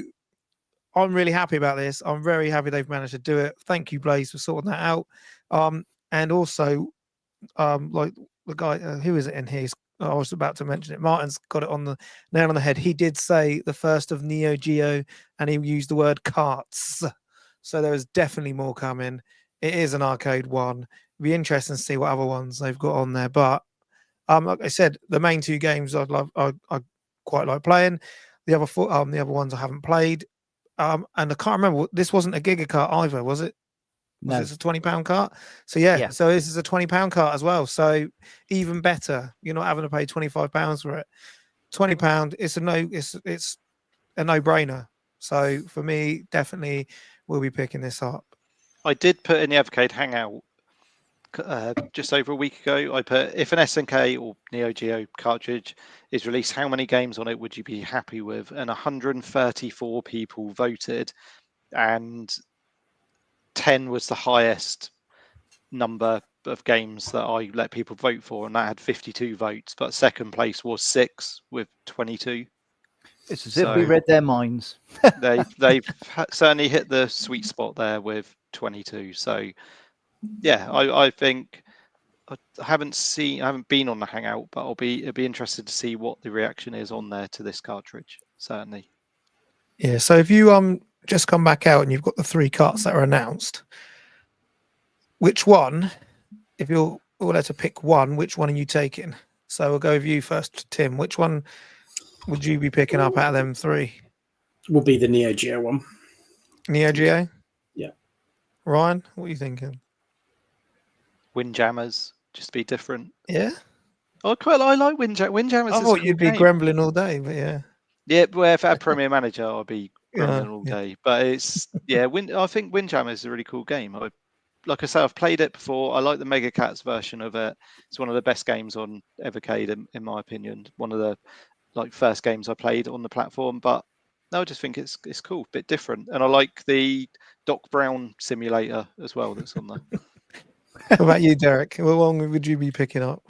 B: I'm really happy about this. I'm very happy they've managed to do it. Thank you, Blaze, for sorting that out. And also, like the guy, who is it in here? I was about to mention it. Martin's got it on the nail on the head. He did say the first of Neo Geo, and he used the word carts. So there is definitely more coming. It is an arcade one. It'd be interesting to see what other ones they've got on there. But like I said, the main two games I quite like playing. The other ones I haven't played. And I can't remember. This wasn't a Giga cart either, was it? Was this a £20 cart? So so this is a £20 cart as well. So even better. You're not having to pay £25 for it. £20. It's a no-brainer. So for me, definitely we'll be picking this up.
C: I did put in the Evercade Hangout just over a week ago. I put, if an SNK or Neo Geo cartridge is released, how many games on it would you be happy with? And 134 people voted, and 10 was the highest number of games that I let people vote for, and that had 52 votes. But second place was 6 with 22.
E: It's as if we read their minds.
C: they've certainly hit the sweet spot there with 22. So yeah, I think I haven't been on the Hangout, but I'll be interested to see what the reaction is on there to this cartridge. Certainly.
B: Yeah. So if you just come back out and you've got the 3 carts that are announced, which one, if you're allowed to pick one, which one are you taking? So we'll go with you first, Tim. Which one would you be picking up out of them 3?
D: Will be the Neo Geo one.
B: Neo Geo?
D: Yeah.
B: Ryan, what are you thinking?
C: Windjammers, just be different.
B: Yeah.
C: I like Windjammers.
B: I thought you'd be Gremlin all day, but yeah.
C: Yeah, well, if I had Premier Manager, I'd be Gremlin all day. But it's I think Windjammers is a really cool game. like I say, I've played it before. I like the Mega Cats version of it. It's one of the best games on Evercade, in my opinion. One of the first games I played on the platform. But no, I just think it's cool, a bit different, and I like the Doc Brown simulator as well that's on there.
B: How about you, Derek? What one would you be picking up?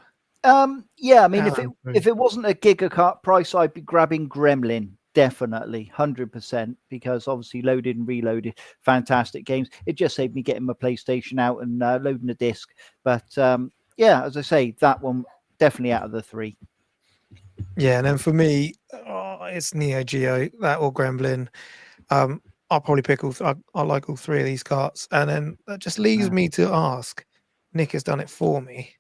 E: Yeah, I mean, if it wasn't a gigacart price, I'd be grabbing Gremlin. Definitely, 100%, because obviously loaded and reloaded, fantastic games. It just saved me getting my PlayStation out and loading the disc. But yeah, as I say, that one definitely out of the three.
B: Yeah, and then for me, it's Neo Geo, that or Gremlin. I'll probably pick I like all three of these carts, and then that just leaves me to ask. Nick has done it for me.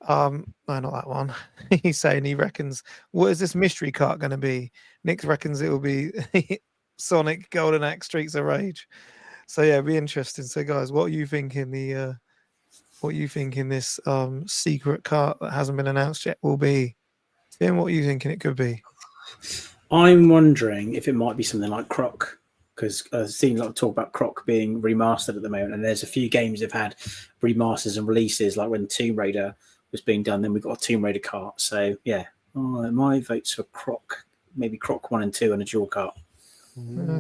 B: No, not that one. He's saying he reckons, what is this mystery cart going to be? Nick reckons it will be Sonic, Golden Axe, Streets of Rage. So yeah, it'll be interesting. So guys, what are you thinking? This secret cart that hasn't been announced yet will be? Tim, what are you thinking it could be?
D: I'm wondering if it might be something like Croc, because I've seen a lot of talk about Croc being remastered at the moment, and there's a few games that have had remasters and releases, like when Tomb Raider was being done, then we got a Tomb Raider cart. So yeah, my vote's for Croc, maybe Croc 1 and 2 and a dual cart.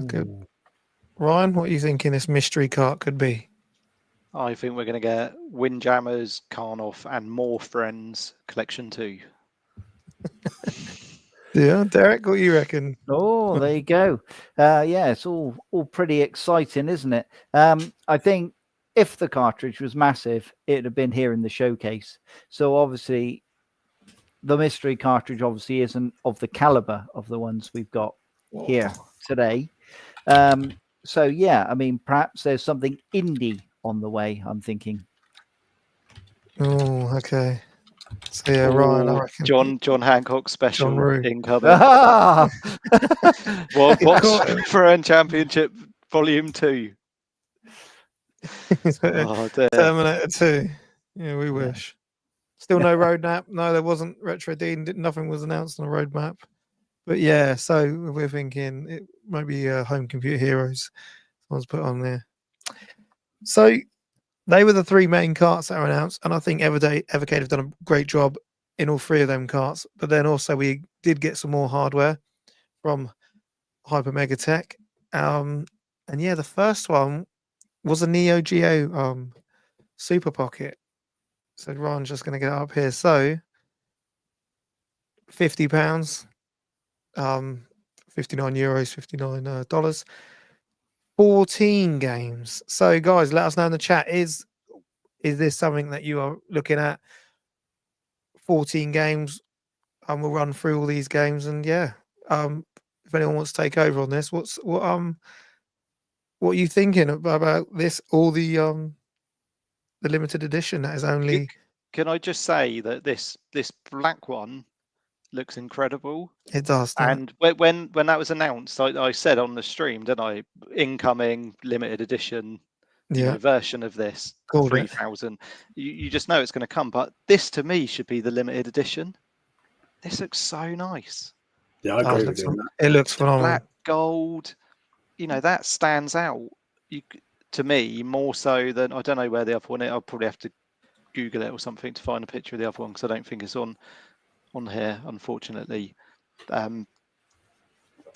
B: Good. Ryan, what are you thinking this mystery cart could be?
C: I think we're going to get Windjammers, Carnoff, and More Friends Collection 2.
B: Yeah, Derek, what do you reckon?
E: Oh, there you go. Yeah, it's all pretty exciting, isn't it? I think if the cartridge was massive, it'd have been here in the showcase. So obviously, the mystery cartridge obviously isn't of the caliber of the ones we've got here today. So yeah, I mean, perhaps there's something indie on the way, I'm thinking.
B: Oh, okay. So yeah, Ryan, I reckon
C: John Hancock special incoming. What's for Championship Volume 2?
B: Terminator 2. Yeah, we wish. Still no roadmap. No, there wasn't Retro Dean. Nothing was announced on the roadmap. But yeah, so we're thinking it might be Home Computer Heroes. Someone's put on there. So they were the three main carts that were announced, and I think Evercade have done a great job in all three of them carts. But then also we did get some more hardware from Hyper Mega Tech. And yeah, the first one was a Neo Geo Super Pocket. So Ron's just going to get it up here. So £50, €59, $59, 14 games. So guys, let us know in the chat. Is this something that you are looking at? 14 games, and we'll run through all these games. And yeah, if anyone wants to take over on this, what are you thinking about this? All the limited edition that is only.
C: Can I just say that this black one looks incredible?
B: It does.
C: And when that was announced, I said on the stream, didn't I? Incoming limited edition version of this 3,000. You just know it's going to come. But this to me should be the limited edition. This looks so nice.
D: Yeah, I agree with you.
B: It looks phenomenal.
C: Black, gold, that stands out. To me, more so than, I don't know where the other one is. I'll probably have to Google it or something to find a picture of the other one, because I don't think it's on here, unfortunately.
B: There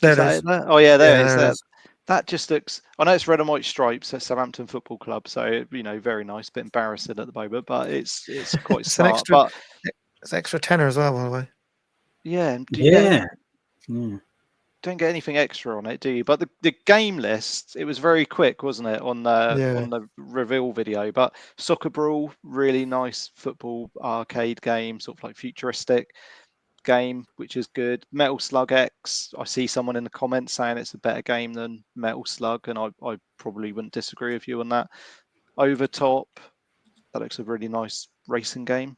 B: it is.
C: Oh yeah, there it is. That just looks. I know it's red and white stripes at Southampton Football Club, so very nice. Bit embarrassing at the moment, but it's quite smart.
B: It's extra tenner as well, by the way.
C: Yeah. Don't get anything extra on it, do you? But the game list, it was very quick, wasn't it, on the reveal video? But Soccer Brawl, really nice football arcade game, sort of like futuristic game, which is good. Metal Slug X, I see someone in the comments saying it's a better game than Metal Slug, and I probably wouldn't disagree with you on that. Overtop, that looks a really nice racing game.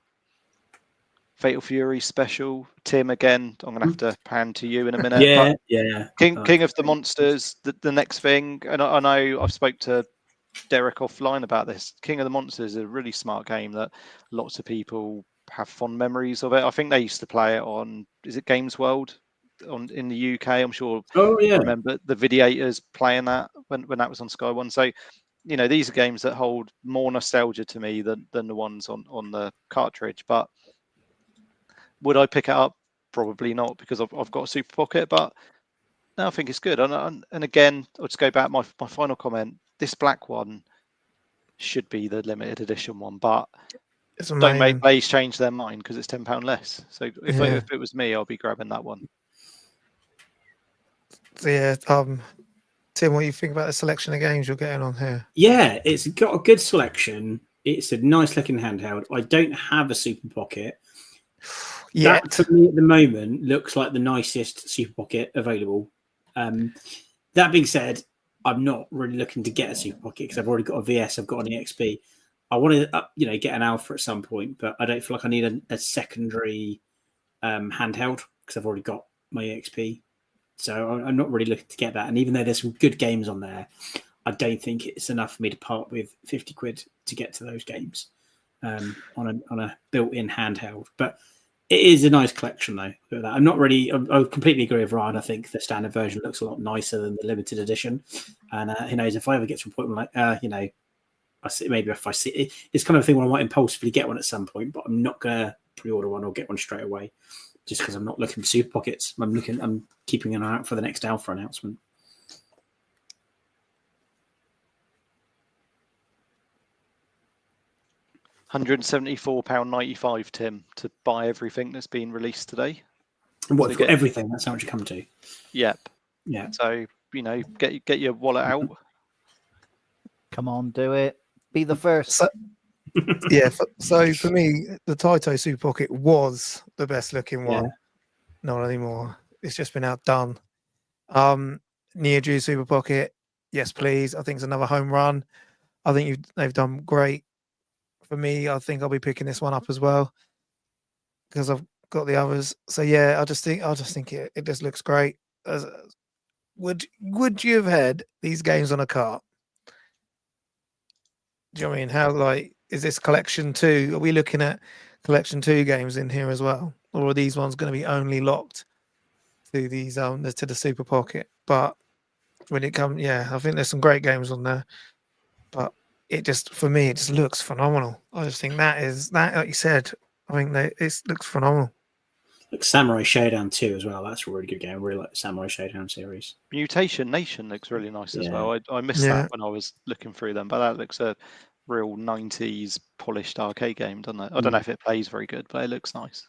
C: Fatal Fury Special. Tim, again, I'm going to have to pan to you in a minute.
D: Yeah.
C: King of the Monsters, the next thing. And I know I've spoke to Derek offline about this. King of the Monsters is a really smart game that lots of people have fond memories of it. I think they used to play it on, is it Games World in the UK? I'm sure.
D: Oh, yeah.
C: I remember the Videators playing that when that was on Sky One. So these are games that hold more nostalgia to me than the ones on the cartridge. But would I pick it up? Probably not, because I've got a Super Pocket. But no, I think it's good. And again, I'll just go back. My final comment: this black one should be the limited edition one, but don't make Blaze change their mind because it's £10 less. So if it was me, I'll be grabbing that one.
B: So yeah, Tim, what do you think about the selection of games you're getting on here?
D: Yeah, it's got a good selection. It's a nice looking handheld. I don't have a Super Pocket.
B: Yeah,
D: that for me at the moment looks like the nicest Super Pocket available. That being said, I'm not really looking to get a Super Pocket because I've already got a VS. I've got an EXP. I want to, get an Alpha at some point, but I don't feel like I need a secondary handheld because I've already got my EXP. So I'm not really looking to get that. And even though there's some good games on there, I don't think it's enough for me to part with 50 quid to get to those games on a built-in handheld. But it is a nice collection, though. I'm not really. I completely agree with Ryan. I think the standard version looks a lot nicer than the limited edition. And who knows, if I ever get to a point where I see, maybe if I see it's kind of a thing where I might impulsively get one at some point, but I'm not gonna pre-order one or get one straight away, just because I'm not looking for Super Pockets. I'm keeping an eye out for the next Alpha announcement.
C: £174.95, Tim, to buy everything that's been released today.
D: And what, so everything? That's how much you come to.
C: Yep.
D: Yeah.
C: So get your wallet out.
E: Come on, do it. Be the first.
B: So for me, the Taito Super Pocket was the best looking one. Yeah. Not anymore. It's just been outdone. Neo Geo Super Pocket, yes, please. I think it's another home run. I think they've done great. For me, I think I'll be picking this one up as well because I've got the others. So yeah, I just think it just looks great. Would you have had these games on a cart? Do you know what I mean? How is this collection 2? Are we looking at collection 2 games in here as well, or are these ones going to be only locked to these to the Super Pocket? But when it comes, I think there's some great games on there. But for me, it just looks phenomenal. I just think that, like you said, I think it looks phenomenal.
D: Like Samurai Showdown 2 as well. That's a really good game. I really like the Samurai Showdown series.
C: Mutation Nation looks really nice as well. I missed that when I was looking through them, but that looks a real 90s polished arcade game, doesn't it? I don't know if it plays very good, but it looks nice.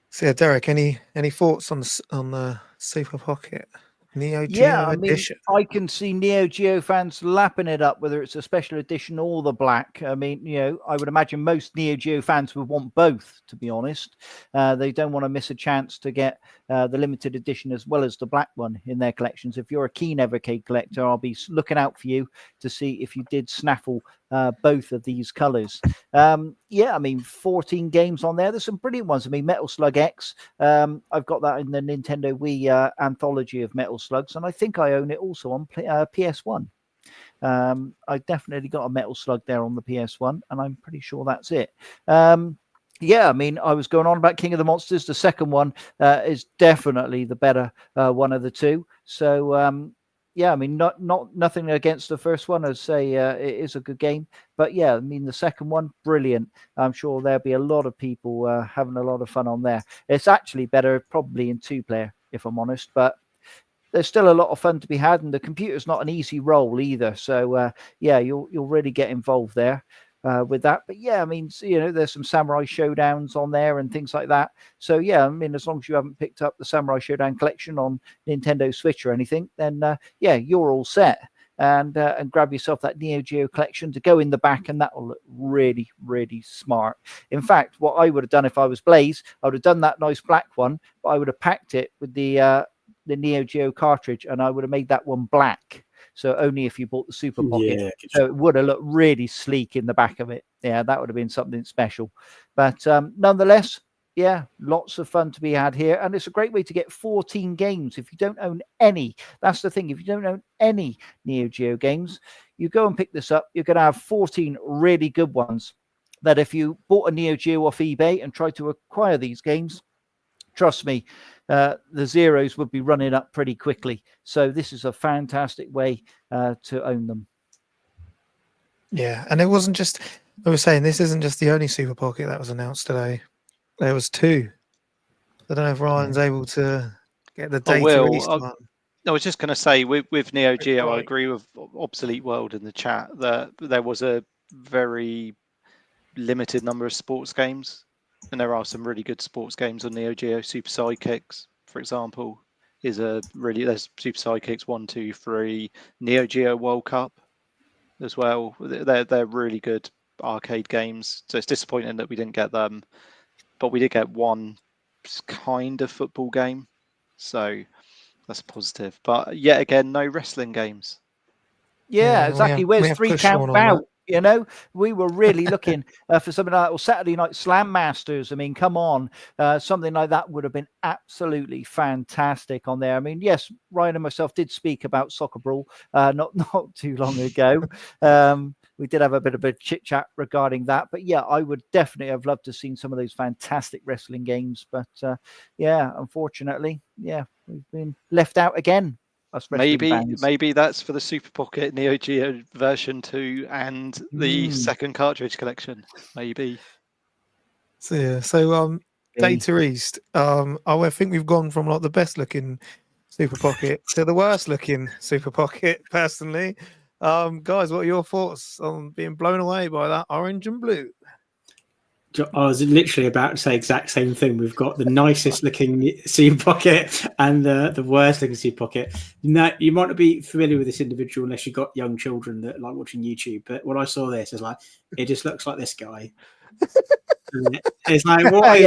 B: So yeah, Derek, any thoughts on the Super Pocket? Neo Geo edition.
E: I can see Neo Geo fans lapping it up, whether it's a special edition or the black. I mean, I would imagine most Neo Geo fans would want both, to be honest. They don't want to miss a chance to get the limited edition as well as the black one in their collections. If you're a keen Evercade collector, I'll be looking out for you to see if you did snaffle both of these colors. 14 games on there. There's some brilliant ones. I mean, Metal Slug X. I've got that in the Nintendo Wii anthology of Metal Slugs, and I think I own it also on PS1. I definitely got a Metal Slug there on the PS1, and I'm pretty sure that's it. I was going on about King of the Monsters. The second one is definitely the better one of the two. So, nothing against the first one. I'd say it is a good game. But the second one, brilliant. I'm sure there'll be a lot of people having a lot of fun on there. It's actually better probably in 2-player, if I'm honest. But there's still a lot of fun to be had, and the computer's not an easy role either. So, you'll really get involved there. With that, but there's some Samurai Showdowns on there and things like that. So as long as you haven't picked up the Samurai Showdown collection on Nintendo Switch or anything, then you're all set. And grab yourself that Neo Geo collection to go in the back, and that will look really, really smart. In fact, what I would have done if I was Blaze, I would have done that nice black one, but I would have packed it with the Neo Geo cartridge, and I would have made that one black. So only if you bought the Super Pocket. So it would have looked really sleek in the back of it. Yeah, that would have been something special. But nonetheless, lots of fun to be had here. And it's a great way to get 14 games if you don't own any. That's the thing. If you don't own any Neo Geo games, you go and pick this up. You're going to have 14 really good ones that if you bought a Neo Geo off eBay and tried to acquire these games, trust me, the zeros would be running up pretty quickly. So this is a fantastic way to own them.
B: Yeah, and it wasn't just, I was saying, this isn't just the only Super Pocket that was announced today. There was 2. I don't know if Ryan's able to get the data release one.
C: I was just going to say, with Neo Geo, I agree with Obsolete World in the chat that there was a very limited number of sports games, and there are some really good sports games on Neo Geo. Super Sidekicks, for example, there's Super Sidekicks 1, 2, 3, Neo Geo World Cup as well. They're really good arcade games. So it's disappointing that we didn't get them, but we did get one kind of football game. So that's positive. But yet again, no wrestling games.
E: Yeah, exactly. Where's 3 Count Bout? You know, we were really looking for something like Saturday Night Slam Masters. I mean, come on, something like that would have been absolutely fantastic on there. I mean, yes, Ryan and myself did speak about Soccer Brawl not too long ago. We did have a bit of a chit chat regarding that, but yeah, I would definitely have loved to have seen some of those fantastic wrestling games. But yeah, unfortunately, yeah, we've been left out again.
C: Maybe that's for the Super Pocket Neo Geo version 2 and the second cartridge collection. Maybe.
B: So Data East. I think we've gone from like the best looking Super Pocket to the worst looking Super Pocket. Personally, guys, what are your thoughts on being blown away by that orange and blue?
D: I was literally about to say exact same thing. We've got the nicest looking Super Pocket and the worst looking Super Pocket. Now, you might not be familiar with this individual unless you've got young children that like watching YouTube. But when I saw this, it's like, it just looks like this guy. It's like, what? He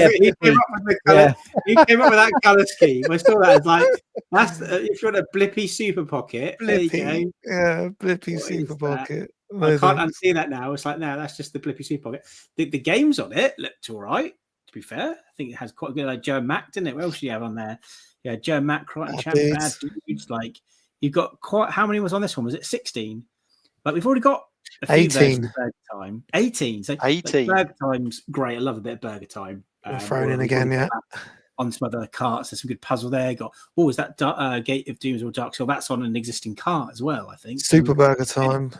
D: came up with that colour scheme. I saw that. It's like, that's if you want a Blippy Super Pocket.
B: Blippy, yeah, Blippy Super Pocket.
D: I can't unsee that now. It's like, no, that's just the Blippy Super Pocket. The games on it looked all right, to be fair. I think it has quite a good, like Joe Mac, didn't it? What else do you have on there? Yeah, Joe Mac, right? Bad Dudes. Like, you've got quite, how many was on this one? Was it 16? Like, we've already got a few
B: 18.
D: of Burger Time. 18. So
C: 18.
D: Like, Burger Time's great. I love a bit of Burger Time.
B: Thrown in again, yeah.
D: On some other carts, there's some good puzzle there. Got is that Gate of Dooms or Dark Soul? That's on an existing cart as well, I think.
B: Super Burger Time.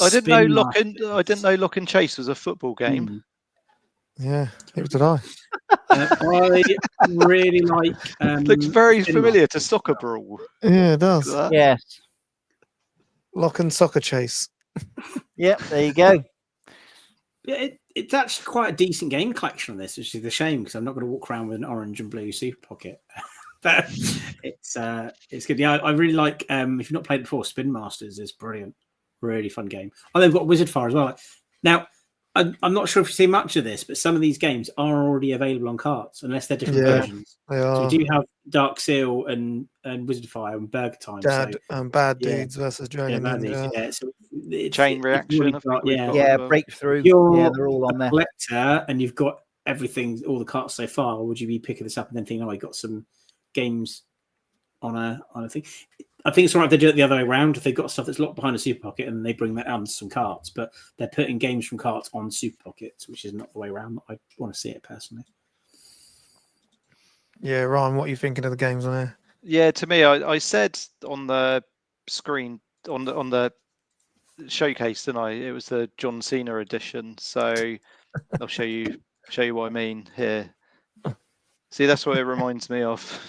C: I didn't know Lock and Chase was a football game.
B: Yeah, neither did I.
D: I really like.
C: Looks very familiar to Soccer Brawl.
B: Yeah, it does.
E: Yes.
B: Lock and Soccer Chase.
E: Yep, there you go.
D: Yeah, it's actually quite a decent game collection on this, which is a shame because I'm not going to walk around with an orange and blue Super Pocket. But it's good. Yeah, I really like. If you've not played it before, Spin Masters is brilliant. Really fun game. Oh, they've got Wizard Fire as well. Now, I'm not sure if you see much of this, but some of these games are already available on carts, unless they're different versions.
B: They are.
D: So we do have Dark Seal and Wizard Fire and Burger Time.
B: Bad Dudes versus Dragon Ninja.
D: Yeah, so
C: Chain Reaction.
E: Breakthrough.
D: Yeah,
E: they're all on there.
D: Collector, and you've got everything, all the carts so far. Would you be picking this up and then thinking, oh, I got some games on a thing? I think it's all right if they do it the other way around. If they've got stuff that's locked behind a Super Pocket and they bring that onto some carts, but they're putting games from carts on Super Pockets, which is not the way around. I want to see it personally.
B: Yeah, Ryan, what are you thinking of the games on there?
C: Yeah, to me, I said on the screen on the showcase tonight, it was the John Cena edition. So I'll show you what I mean here. See, that's what it reminds me of.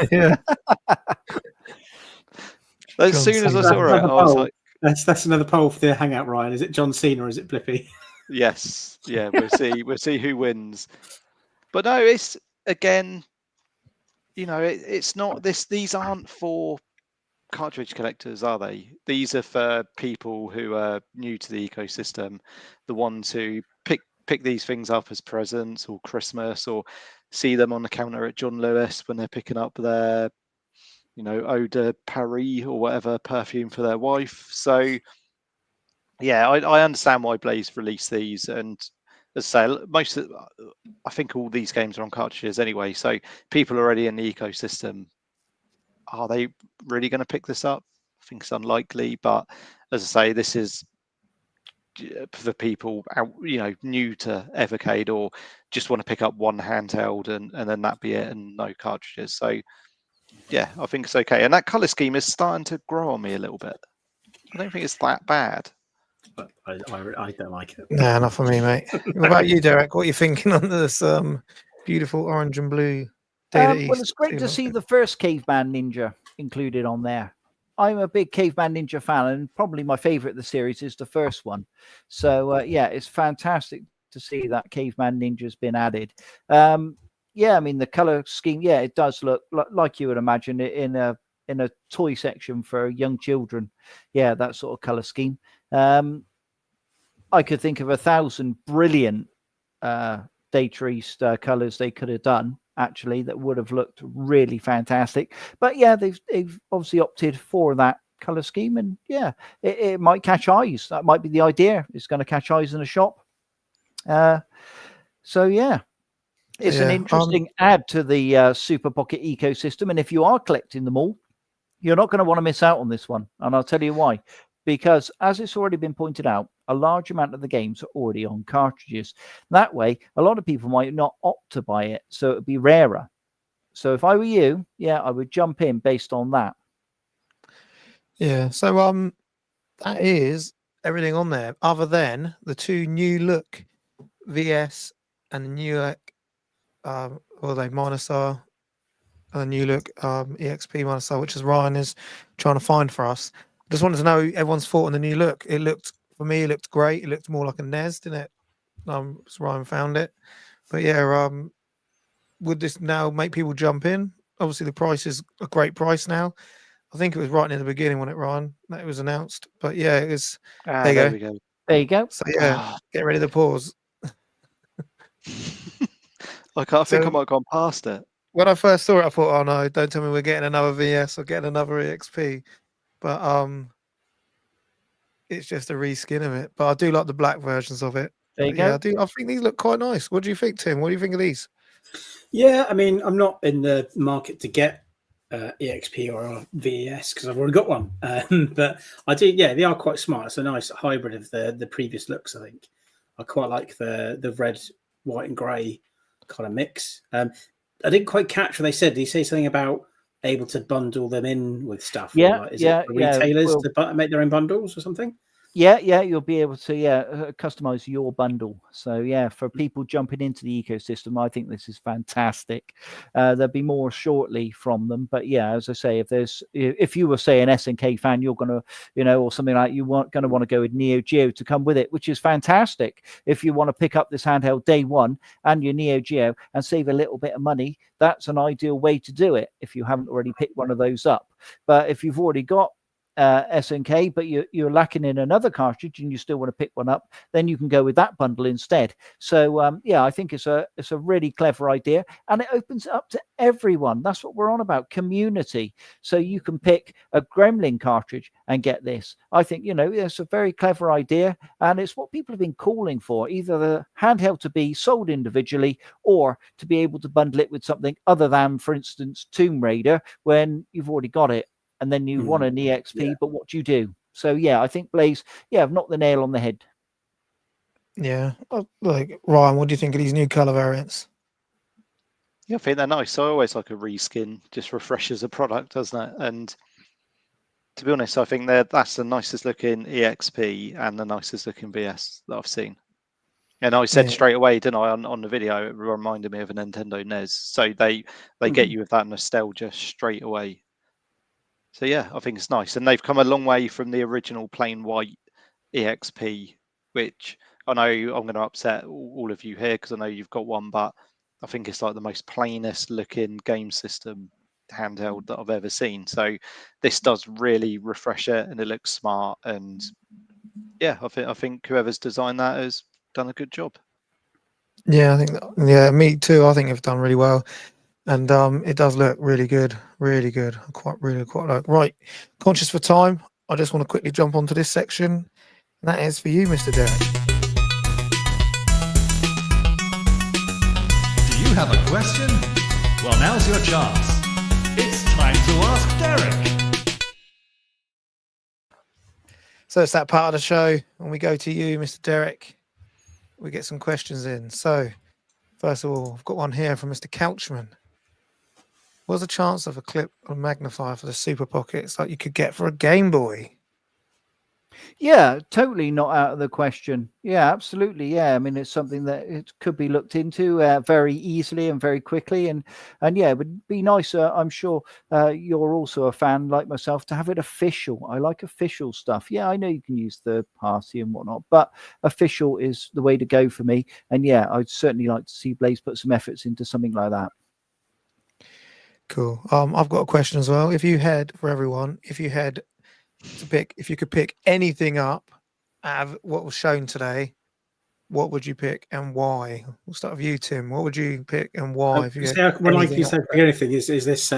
B: Yeah.
C: As soon as I saw it, I was like,
D: "That's another poll for the Hangout, Ryan. Is it John Cena or is it Blippy?"
C: Yes, yeah, we'll see who wins. But no, it's again, it's not this. These aren't for cartridge collectors, are they? These are for people who are new to the ecosystem, the ones who pick these things up as presents or Christmas, or see them on the counter at John Lewis when they're picking up their, Eau de Paris or whatever perfume for their wife. So, yeah, I understand why Blaze released these, and as I say, I think all these games are on cartridges anyway. So people already in the ecosystem, are they really going to pick this up? I think it's unlikely, but as I say, this is for people out, new to Evercade, or just want to pick up one handheld and then that be it, and no cartridges. So yeah, I think it's okay. And that color scheme is starting to grow on me a little bit. I don't think it's that bad.
D: But I don't like it.
B: Nah, not for me, mate. What about you, Derek? What are you thinking on this beautiful orange and blue Data East?
E: Well, it's great to see the first Caveman Ninja included on there. I'm a big Caveman Ninja fan, and probably my favorite of the series is the first one. So yeah, it's fantastic to see that Caveman Ninja's been added. Yeah, I mean the color scheme. Yeah, it does look like you would imagine it in a toy section for young children. Yeah, that sort of color scheme. I could think of 1,000 brilliant Data East colors they could have done, actually, that would have looked really fantastic. But yeah, they've obviously opted for that color scheme, and yeah, it might catch eyes. That might be the idea. It's going to catch eyes in a shop. So yeah, it's an interesting add to the Super Pocket ecosystem. And if you are collecting them all, you're not going to want to miss out on this one. And I'll tell you why. Because as it's already been pointed out, a large amount of the games are already on cartridges. That way, a lot of people might not opt to buy it, so it would be rarer. So if I were you, yeah, I would jump in based on that.
B: Yeah, so that is everything on there, other than the 2 new look VS and the new look, Monostar, and the new look EXP Monostar, which is Ryan is trying to find for us. Just wanted to know everyone's thought on the new look. It looked great. It looked more like a NES, didn't it? Ryan found it. But yeah, would this now make people jump in? Obviously, the price is a great price now. I think it was right in the beginning when it was announced. But yeah, it was. There you go.
E: There you go.
B: So yeah, get ready to pause.
C: I think I might have gone past it.
B: When I first saw it, I thought, oh no, don't tell me we're getting another VS or getting another EXP. But it's just a reskin of it. But I do like the black versions of it.
E: There you go.
B: I think these look quite nice. What do you think, Tim? What do you think of these?
D: Yeah, I mean, I'm not in the market to get EXP or a VS because I've already got one. But I do, yeah, they are quite smart. It's a nice hybrid of the previous looks, I think. I quite like the red, white and grey kind of mix. I didn't quite catch what they said. Did he say something about able to bundle them in with stuff?
E: Yeah,
D: is it retailers to make their own bundles or something?
E: Yeah, you'll be able to customize your bundle. So yeah, for people jumping into the ecosystem, I think this is fantastic. There'll be more shortly from them, but yeah, as I say, if you were say an SNK fan, you're gonna, or something like gonna want to go with Neo Geo to come with it, which is fantastic. If you want to pick up this handheld day one and your Neo Geo and save a little bit of money, that's an ideal way to do it. If you haven't already picked one of those up, but if you've already got SNK, but you're lacking in another cartridge and you still want to pick one up, then you can go with that bundle instead. So yeah, I think it's a really clever idea, and it opens it up to everyone. That's what we're on about, community. So you can pick a Gremlin cartridge and get this. I think it's a very clever idea, and it's what people have been calling for, either the handheld to be sold individually or to be able to bundle it with something other than, for instance, Tomb Raider, when you've already got it. And then you want an EXP, but what do you do? So, yeah, I think Blaze, I've knocked the nail on the head.
B: Yeah. Like, Ryan, what do you think of these new colour variants?
C: Yeah, I think they're nice. I always like a reskin, just refreshes a product, doesn't it? And to be honest, I think that's the nicest looking EXP and the nicest looking VS that I've seen. And I said straight away, didn't I, on the video, it reminded me of a Nintendo NES. So they get you with that nostalgia straight away. So yeah, I think it's nice, and they've come a long way from the original plain white EXP, which I know I'm going to upset all of you here because I know you've got one, but I think it's like the most plainest looking game system handheld that I've ever seen. So this does really refresh it, and it looks smart. And yeah, I think whoever's designed that has done a good job.
B: Yeah, me too. I think they've done really well. And it does look really good, really good. I quite like. Right, conscious for time, I just want to quickly jump onto this section. And that is for you, Mr. Derek.
G: Do you have a question? Well, now's your chance. It's time to ask Derek.
B: So it's that part of the show when we go to you, Mr. Derek. We get some questions in. So first of all, I've got one here from Mr. Couchman. What's the chance of a clip or magnifier for the Super Pockets like you could get for a Game Boy?
E: Yeah, totally not out of the question. Yeah, absolutely. Yeah, I mean, it's something that it could be looked into very easily and very quickly, and yeah, it would be nice. I'm sure you're also a fan like myself to have it official. I like official stuff. Yeah, I know you can use third party and whatnot, but official is the way to go for me. And yeah, I'd certainly like to see Blaze put some efforts into something like that.
B: Cool. I've got a question as well. If you could pick anything up out of what was shown today, what would you pick and why? We'll start with you, Tim. What would you pick and why? If you
D: when I you said anything, is this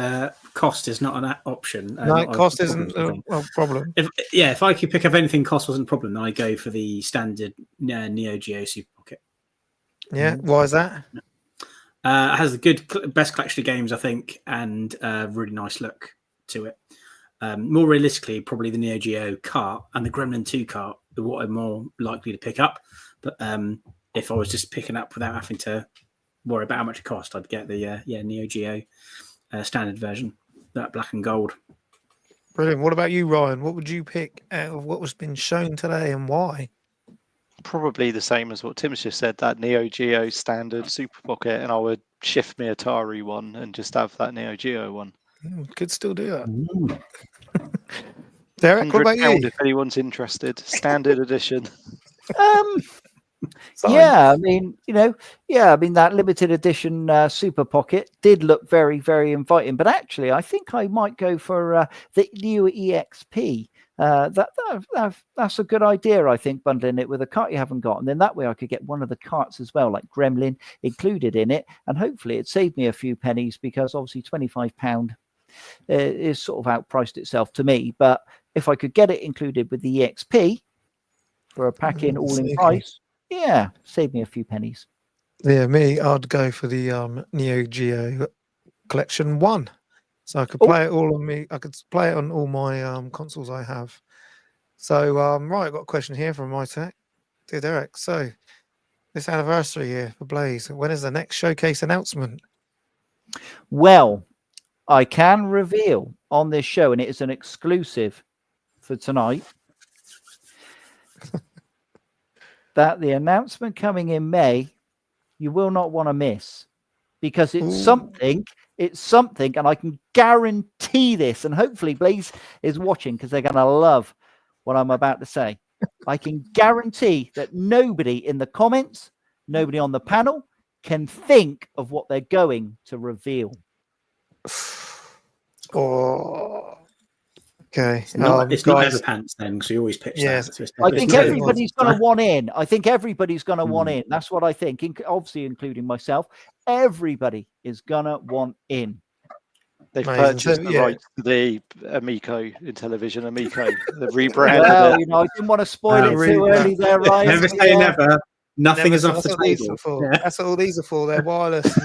D: cost is not an option?
B: No, cost isn't a problem.
D: If I could pick up anything, cost wasn't a problem, then I go for the standard Neo Geo Super Pocket.
B: Yeah, why is that?
D: It has the best collection of games, I think, and a really nice look to it. More realistically, probably the Neo Geo cart and the Gremlin 2 cart are what I'm more likely to pick up. But if I was just picking up without having to worry about how much it cost, I'd get the Neo Geo standard version, that black and gold.
B: Brilliant. What about you, Ryan? What would you pick out of what was been shown today and why?
C: Probably the same as what Tim's just said, that Neo Geo standard Super Pocket, and I would shift my Atari one and just have that Neo Geo one.
B: Could still do that. Derek, what about you?
C: If anyone's interested, standard edition.
E: Yeah, I mean, that limited edition Super Pocket did look very, very inviting. But actually, I think I might go for the new EXP. That's a good idea, I think, bundling it with a cart you haven't got. And then that way I could get one of the carts as well, like Gremlin, included in it. And hopefully it saved me a few pennies because obviously £25 is sort of outpriced itself to me. But if I could get it included with the EXP for a pack-in all-in price, yeah, save me a few pennies.
B: Yeah, I'd go for the Neo Geo Collection 1. So I could play it all on me. I could play it on all my consoles I have. So, right, I've got a question here from MyTech. Dear Derek, so this anniversary year for Blaze, when is the next showcase announcement?
E: Well, I can reveal on this show, and it is an exclusive for tonight, that the announcement coming in May, you will not want to miss, because it's something, and I can guarantee this, and hopefully Blaze is watching because they're going to love what I'm about to say. I can guarantee that nobody in the comments, nobody on the panel can think of what they're going to reveal.
B: Okay.
D: It's not Everpants then, because we always pitch that.
E: I think everybody's going to want in. That's what I think, obviously including myself. Everybody is going to want in.
C: They've purchased the rights to the Amico in television. Amico, they've rebranded it.
E: I didn't want to spoil it too early there, Ryan.
D: Never say never. Nothing is off the table.
B: That's what all these are for. They're wireless.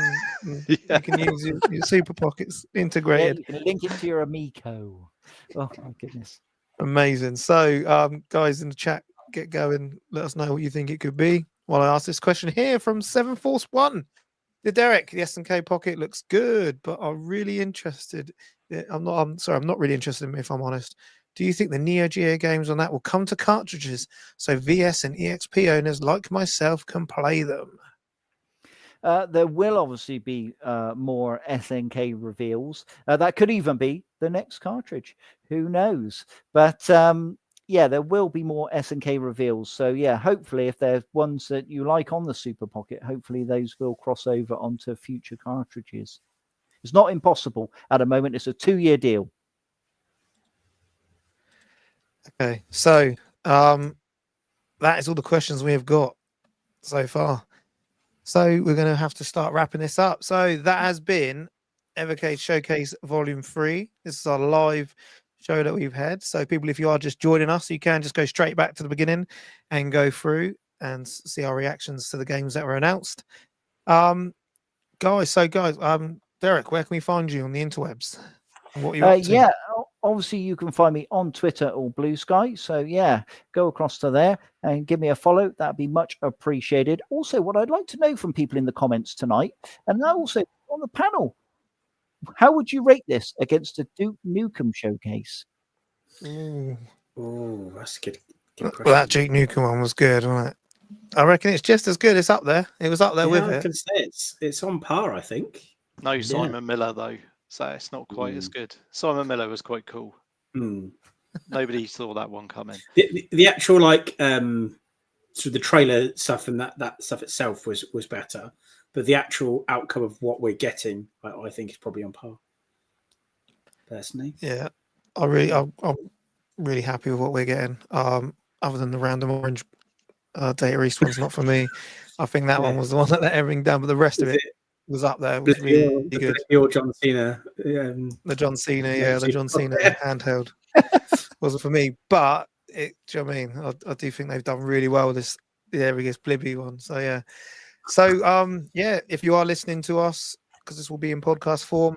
B: And you can use your Super Pockets integrated.
E: Yeah, you can link it to your Amico. Oh my goodness.
B: Amazing. So guys in the chat, get going. Let us know what you think it could be. While I ask this question here from 741. Derek, the SNK Pocket looks good, but I'm really interested. I'm not really interested if I'm honest. Do you think the Neo Geo games on that will come to cartridges so VS and EXP owners like myself can play them?
E: There will obviously be more SNK reveals. That could even be the next cartridge. Who knows? But there will be more SNK reveals. So yeah, hopefully if there's ones that you like on the Super Pocket, hopefully those will cross over onto future cartridges. It's not impossible at the moment. It's a 2-year deal.
B: Okay, so that is all the questions we have got so far. So we're going to have to start wrapping this up. So that has been Evercade Showcase Volume 3. This is our live show that we've had. So people, if you are just joining us, you can just go straight back to the beginning and go through and see our reactions to the games that were announced. Guys, Derek, where can we find you on the interwebs? What are you up to?
E: obviously, you can find me on Twitter or Blue Sky. So, yeah, go across to there and give me a follow. That'd be much appreciated. Also, what I'd like to know from people in the comments tonight, and also on the panel, how would you rate this against a Duke Nukem showcase?
D: Oh, that's a good question.
B: Well, that Duke Nukem one was good, wasn't it? I reckon it's just as good. It's up there. It was up there with
D: I
B: it.
D: can say it's on par, I think.
C: No Simon Miller, though. So it's not quite as good. Simon Miller was quite cool. Nobody saw that one coming.
D: The actual sort of the trailer stuff and that stuff itself was better, but the actual outcome of what we're getting, I think, is probably on par. Personally,
B: yeah, I'm really happy with what we're getting. Other than the random orange Data East one's not for me. I think that one was the one that let everything down, but the rest of it was up there. It was really good.
D: Your John Cena,
B: the John Cena, the John Cena handheld wasn't for me. But do you know what I mean? I do think they've done really well with the Evercade Blibby one. So yeah. So if you are listening to us, because this will be in podcast form,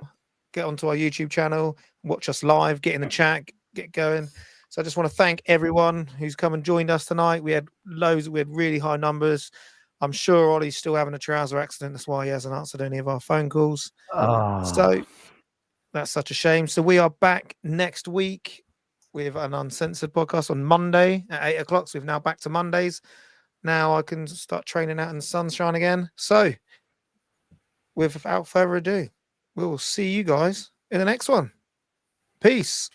B: get onto our YouTube channel, watch us live, get in the chat, get going. So I just want to thank everyone who's come and joined us tonight. We had really high numbers. I'm sure Olly's still having a trouser accident. That's why he hasn't answered any of our phone calls. So that's such a shame. So we are back next week with an Uncensored podcast on Monday at 8 o'clock. So we've now back to Mondays. Now I can start training out in the sunshine again. So without further ado, we will see you guys in the next one. Peace.